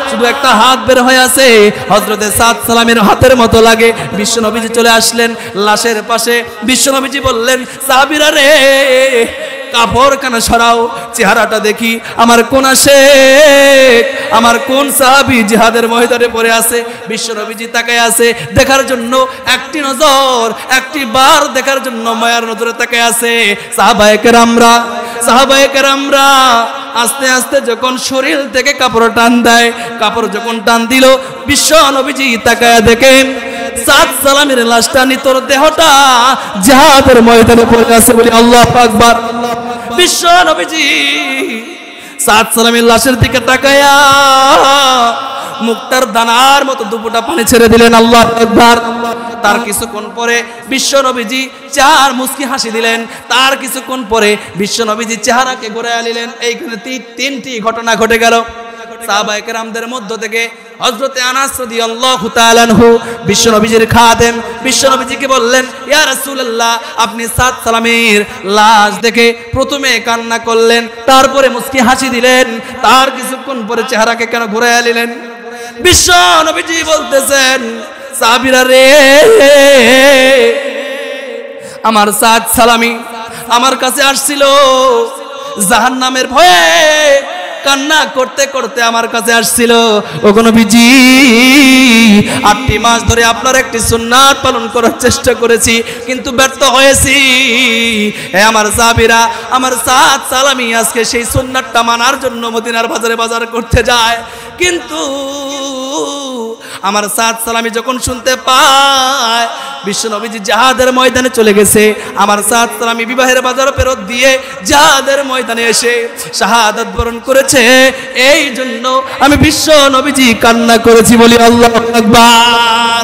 শুধু একটা হাত বের হয়ে আছে, হযরতে সাদ সালামের হাতের মতো লাগে। বিশ্বনবীজি চলে আসলেন লাশের পাশে। বিশ্বনবীজি বললেন, সাহাবীরা রে, কাপড় কানা সরাও, চেহারাটা দেখি, আমার কোন শেখ, আমার কোন সাহাবী জিহাদের ময়দানে পড়ে আছে। বিশ্বনবীজি তাকায় আছে দেখার জন্য, একটি নজর, একটি বার দেখার জন্য মায়ার নজরে তাকায় আছে। সাহাবায়ে কেরামরা আস্তে আস্তে যখন শরীর থেকে কাপড় টান দেয়, কাপড় যখন টান দিল, বিশ্বনবীজি তাকায় দেখেন সাদ সালামের লাশটা, নিতর দেহটা জিহাদের ময়দানে পড়ে আছে। বলি আল্লাহু আকবার। বিশ্বনবীজি সাদ সালামের লাশের দিকে তাকায়া মুক্তার দানার মতো দুপুটা পানি ছেড়ে দিলেন। আল্লাহু আকবার। তার কিছুক্ষণ পরে বিশ্বনবীজি চার মুস্কি হাসি দিলেন। তার কিছুক্ষণ পরে বিশ্বনবীজি চেহারাকে ঘুরাইয়া নিলেন। এইখানে তিনটি ঘটনা ঘটে গেল। সাহাবায়ে কেরামদের মধ্য থেকে হযরতে আনাস রাদিয়াল্লাহু তাআলা আনহু, বিশ্বনবীজির খাদেম, বিশ্বনবীজিকে বললেন, ইয়া রাসূলুল্লাহ, আপনি সাদ সালামের লাশ দেখে প্রথমে কান্না করলেন, তারপরে মুস্কি হাসি দিলেন, তার কিছুক্ষণ পরে চেহারাকে কেন ঘুরাইয়া নিলেন? বিশ্বনবীজি বলতেছেন, সাহাবীরা রে, আমার সাদ সালামি আমার কাছে আসছিল জাহান্নামের ভয়ে, কান্না করতে করতে আমার কাছে আসছিল। ওগো নবীজি, 8টি মাস ধরে আপনার একটি সুন্নাত পালন করার চেষ্টা করেছি, কিন্তু ব্যর্থ হয়েছি। আমার সাহাবীরা, আমার সাদ সালামি আজকে সেই সুন্নাতটা মানার জন্য মদিনার বাজারে বাজার করতে যায়, কিন্তু আমার সাদ সালামি যখন শুনতে পায় বিশ্বনবীজি জিহাদের ময়দানে চলে গেছে, আমার সাদ সালামি বিবাহের বাজার ফেরত দিয়ে জিহাদের ময়দানে এসে শাহাদাত বরণ করেছে, এই জন্য আমি বিশ্বনবীজি কান্না করেছি। বলি আল্লাহু আকবার।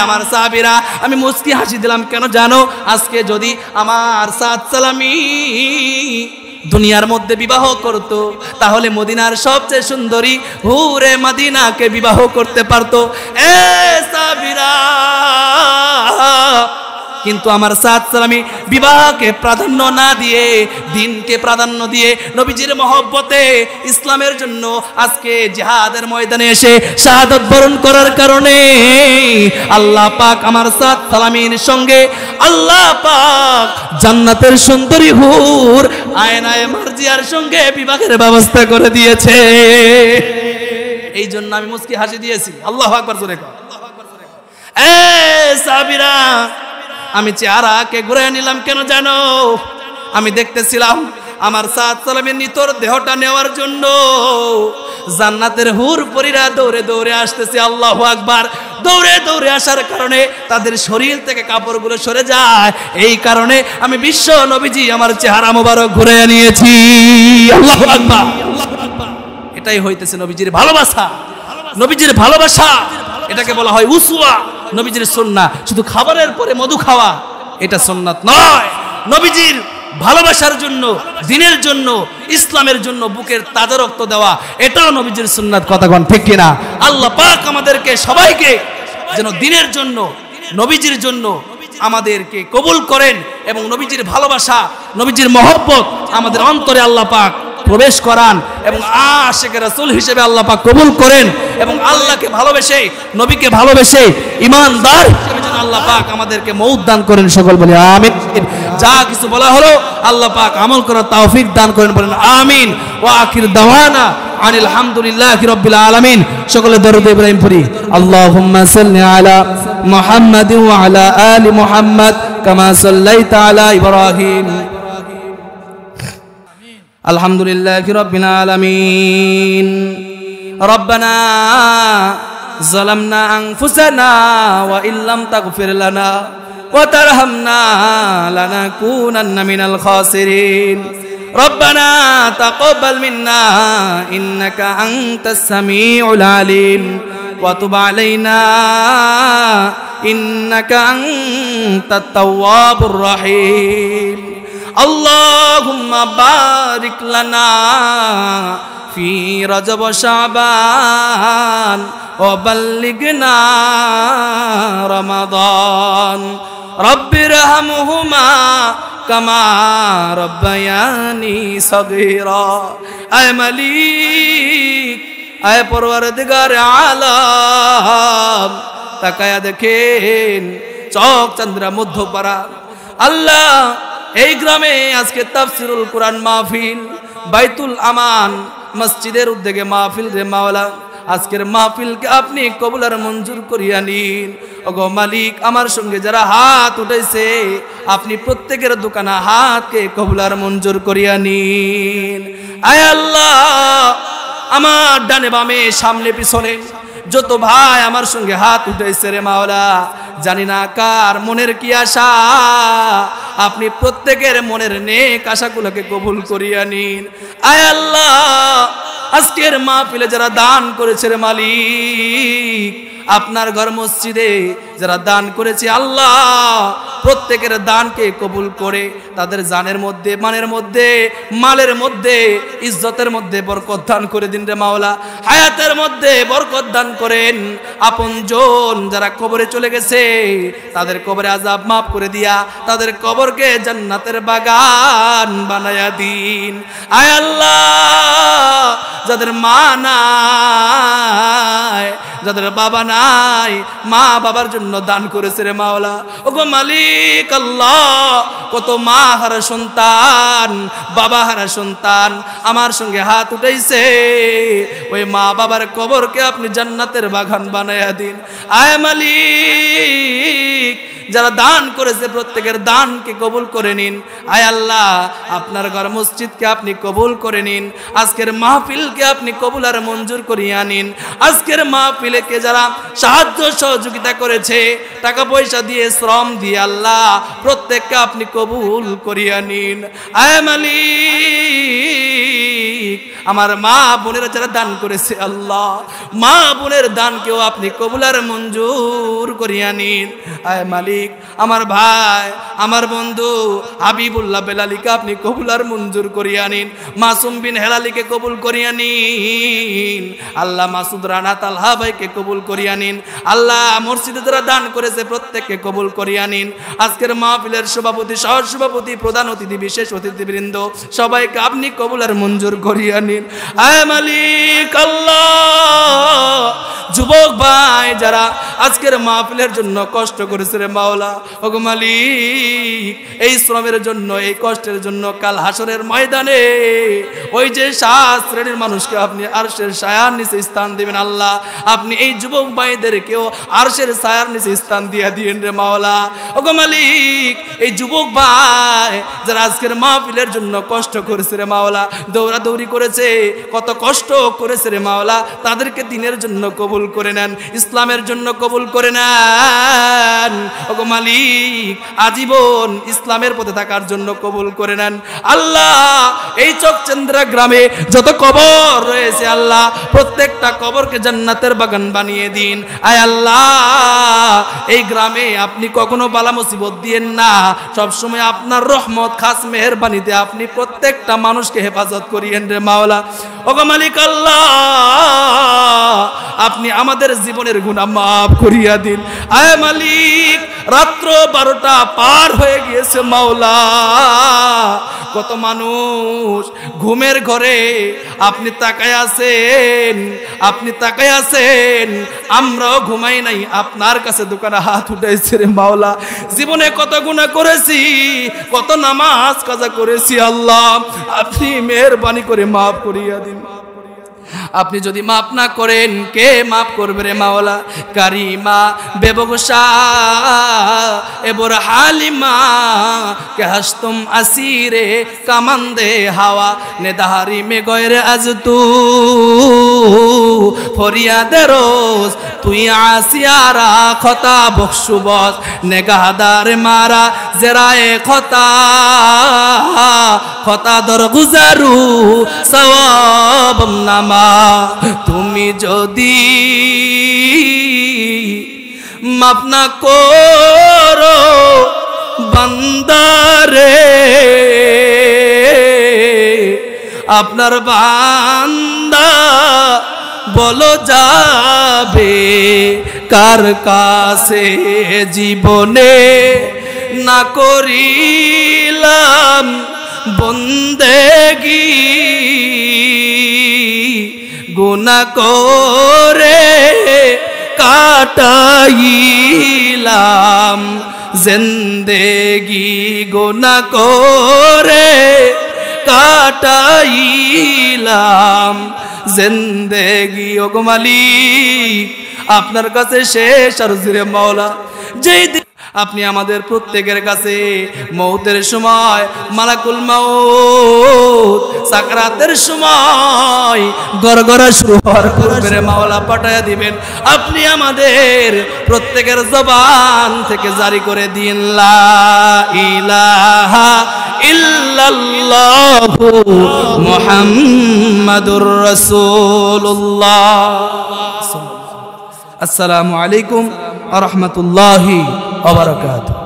আমার সাহাবীরা, আমি মুস্কি হাসি দিলাম কেন জানো? আজকে যদি আমার সাদ সালামি দুনিয়ার মধ্যে বিবাহ করত, তাহলে মদিনার সবচেয়ে সুন্দরী হুরে মদিনাকে বিবাহ করতে পারত। এ সাহাবীরা, কিন্তু আমার সাদ সালামি বিবাহকে প্রাধান্য না দিয়ে, দিনকে প্রাধান্য দিয়ে, নবীজির মহব্বতে, ইসলামের জন্য আজকে জিহাদের ময়দানে এসে শাহাদাত বরণ করার কারণে আল্লাহ পাক আমার সাদ সালামির সঙ্গে, আল্লাহ পাক জান্নাতের সুন্দরী হুর আয়নায়ে মারজিয়ার সঙ্গে বিবাহের ব্যবস্থা করে দিয়েছে। এই জন্য আমি মুস্কি হাসি দিয়েছি। আল্লাহু আকবার জোরে কর। এ সাহাবীরা, আমি চেহারাকে ঘুরে নিলাম কেন জানো? আমি দেখতেছিলাম আমার সাদ সালামের নিতর দেহটা নেওয়ার জন্য জান্নাতের হুর পরীরা দৌড়ে দৌড়ে আসতেছে। আল্লাহু আকবার। দৌড়ে দৌড়ে আসার কারণে তাদের শরীর থেকে কাপড়গুলো সরে যায়, এই কারণে আমি বিশ্ব নবীজি আমার চেহারা মোবারক ঘুরে নিয়েছি। আল্লাহু আকবার। এটাই হইতেছে নবীজির ভালোবাসা। নবীজির ভালোবাসা, এটাকে বলা হয় উসওয়া, নবীজির সুন্নাহ। শুধু খাবারের পরে মধু খাওয়া এটা সুন্নাত নয়। নবীজির ভালোবাসার জন্য, দ্বীনের জন্য, ইসলামের জন্য বুকের তাজা রক্ত দেওয়া, এটাও নবীজির সুন্নাত। কথা কোন ঠিক কিনা? আল্লাহ পাক আমাদেরকে সবাইকে যেন দ্বীনের জন্য, নবীজির জন্য আমাদেরকে কবুল করেন এবং নবীজির ভালোবাসা, নবীজির মহব্বত আমাদের অন্তরে আল্লাহ পাক প্রবেশ করান এবং আশিকে রাসূল হিসেবে আল্লাহ পাক কবুল করেন এবং আল্লাহকে ভালোবেসে, নবীকে ভালোবেসে ঈমানদার হিসেবে যেন আল্লাহ পাক আমাদেরকে মওত দান করেন। সকল বলি আমিন। যা কিছু বলা হলো আল্লাহ পাক আমল করার তৌফিক দান করেন, বলেন আমিন। ওয়া আখির দাওয়ানা আনিল হামদুলিল্লাহি রাব্বিল আলামিন। সকলে দরুদ ইব্রাহিম পড়ি। আল্লাহুম্মা সাল্লি আলা মুহাম্মাদ ওয়া আলা আলি মুহাম্মাদ কামা সাল্লাইতা আলা ইব্রাহিম। আলহামদুলিল্লাহি রাব্বিল আলামিন। রব্বানা যালামনা আনফুসানা ওয়া ইল্লাম তাগফির লানা ওয়া তারহামনা লানাকুনান্না মিনাল খাসিরিন। রব্বানা তাকাব্বাল মিন্না ইন্নাকা আনতাস সামিউল আলিম ওয়া তুব আলাইনা ইন্নাকা আনতাত তাওয়াবুর রহিম। আল্লাহুম্মা বারিক লানা ফি রজব শাবান ওয়া বাল্লিগনা রমাদান রব্বিরহামহুমা কামা রব্বায়ানি সগীরা। আয় মালিক, আয় পরওয়ারদিগার আলম, তাকায়া দেখেন চক চন্দ্রা মধ্যপাড়া। আল্লাহ, এই গ্রামে আজকে তাফসিরুল কোরআন মাহফিল, বাইতুল আমান মসজিদের উদ্যোগে মাহফিল রে মাওলা, আজকের মাহফিলকে আপনি কবুল আর মঞ্জুর করিয়া নিন। ওগো মালিক, আমার সঙ্গে যারা হাত উঠাইছে আপনি প্রত্যেকের দোকানে হাতকে কবুল আর মঞ্জুর করিয়া নিন। আয় আল্লাহ, আমার ডানে বামে সামনে পিছনে যত ভাই আমার সঙ্গে হাত উঠাইছে রে মাওলা, জানি না কার মনের কি আশা, আপনি প্রত্যেকের মনের নেক আশাগুলোকে কবুল করিয়া নিন। আয় আল্লাহ, আজকের মাহফিলে যারা দান করেছে রে মালিক, আপনার ঘর মসজিদে যারা দান করেছে আল্লাহ, প্রত্যেকের দানকে কবুল করে তাদের জানের মধ্যে, মানের মধ্যে, মালের মধ্যে, ইজ্জতের মধ্যে বরকত দান করে দিন রে মাওলা। হায়াতের মধ্যে বরকত দান করেন। আপনজন যারা কবরে চলে গেছে তাদের কবরে আযাব মাফ করে দিয়া তাদের কবরকে জান্নাতের বাগান বানায়া দিন। আয় আল্লাহ, যাদের মা নাই, যাদের বাবা নাই, মা বাবার জন্য দান করেছে রে মাওলা। ওগো মালিক আল্লাহ, কত মা হারা সন্তান, বাবা হারা সন্তান আমার সঙ্গে হাত উঠাইছে, ওই মা বাবার কবরকে আপনি জান্নাতের বাগান বানায়া দিন। আয় মালিক, যারা দান করেছে প্রত্যেকের দানকে কবুল করে নিন। আয় আল্লাহ, আপনার ঘর মসজিদকে আপনি কবুল করে নিন। আজকের মাহফিলকে আপনি কবুল আর মঞ্জুর করিয়া নিন। আজকের মাহফিলকে যারা সাহায্য সহযোগিতা করেছে টাকা পয়সা দিয়ে, শ্রম দিয়ে, আল্লাহ প্রত্যেককে আপনি কবুল করিয়া নিন। আয় মালিক, আমার মা বোনেরা যারা দান করেছে আল্লাহ, মা বোনের দানকেও আপনি কবুল আর মঞ্জুর করিয়া নিন। আয় মালিক, আমার ভাই, আমার বন্ধু হাবিবুল্লাহ বেলালিকে আপনি কবুল আর মঞ্জুর করিয়া নিন। মাসুম বিন হেলালিকে কবুল করিয়া নিন। আল্লাহ মাসুদ রানা তালহা ভাইকে কবুল করিয়া নিন। আল্লাহ মসজিদে যারা দান করেছে প্রত্যেককে কবুল করিয়া নিন। আজকের মাহফিলের সভাপতি, সহ সভাপতি, প্রধান অতিথি, বিশেষ অতিথিবৃন্দ সবাইকে আপনি কবুল আর মঞ্জুর করিয়া নিন। আয় মালিক আল্লাহ, যুবক ভাই যারা আজকের মাহফিলের জন্য কষ্ট করেছে রে মাওলা, ওগো মালিক, এই শ্রমের জন্য, এই কষ্টের জন্য কাল হাসরের ময়দানে ওই যে 7 শ্রেণীর মানুষকে আপনি আরশের ছায়ার নিচে স্থান দিবেন। আল্লাহ, আপনি এই যুবক ভাইদেরকেও আরশের ছায়ার নিচে স্থান দিয়ে দিয়েন রে মাওলা। ওগো মালিক, এই যুবক ভাই যারা আজকের মাহফিলের জন্য কষ্ট করেছে রে মাওলা, দৌড়াদৌড়ি করেছে, কত কষ্ট করেছে রে মাওলা, তাদেরকে দিনের জন্য কবুল করে নেন, ইসলামের জন্য কবুল করে নেন। ওগো মালিক, আজীবন ইসলামের পথে থাকার জন্য কবুল করে নেন। আল্লাহ, এই চকচন্দ্রা গ্রামে যত কবর রয়েছে আল্লাহ, প্রত্যেকটা কবরকে জান্নাতের বাগান বানিয়ে দিন। আয় আল্লাহ, এই গ্রামে আপনি কখনো বালা মুসিবত দিয়েন না, সবসময় আপনার রহমত, খাস মেহেরবানিতে আপনি প্রত্যেকটা মানুষকে হেফাজত করিয়েন রে মাওলা। ওগো মালিক আল্লাহ, আপনি আমাদের জীবনের গুনাহ মাফ করিয়া দিন। আয় মালিক, রাত্র 12টা পার হয়ে গিয়েছে মাওলা, কত মানুষ ঘুমের ঘরে আপনি তাকায় আছেন, আপনি তাকায় আছেন, আমরাও ঘুমাই নাই, আপনার কাছে দোকানে হাত উঠাইছে রে মাওলা। জীবনে কত গুনাহ করেছি, কত নামাজ কাজা করেছি আল্লাহ, আপনি মেহেরবানি করে মাফ করিয়া দিন। আপনি যদি মাফ না করেন কে মাফ করবে রে মাওলা। কারিমা বেবগশা এবার হালিমা কে হাসতুম আসিরে কামান্দে হাওয়া নেদাহারি মে গয়রে আজ তু ফরিয়াদে রোজ তুই আসিয়ারা খতা বখশু বস নেগাহদার মারা জেরায়ে খতা খতা দর গুজারু সওয়াব নামা। তুমি যদি মাফ না করো বান্দারে আপনার বান্দা বলো যাবে কার কাছে জীবনে না করিলাম বন্দেগী গুনাহ করে কাটাইলাম জিন্দেগি গুনাহ করে কাটাইলাম জিন্দেগি। ও গো মালিক, আপনার কাছে শেষ আরজি রে মাওলা, যেই দিন আপনি আমাদের প্রত্যেকের কাছে মৌতের সময় মালাকুল মাউত সাকরাতের সময় গড়গড়া শুরু হওয়ার পূর্বে রে মাওলা পাঠায়া দিবেন, আপনি আমাদের প্রত্যেকের জবান থেকে জারি করে দিন লা ইলাহা ইল্লাল্লাহু মুহাম্মাদুর রাসূলুল্লাহ। আসসালামু আলাইকুম ওয়া রাহমাতুল্লাহি ওয়া বারাকাতুহু।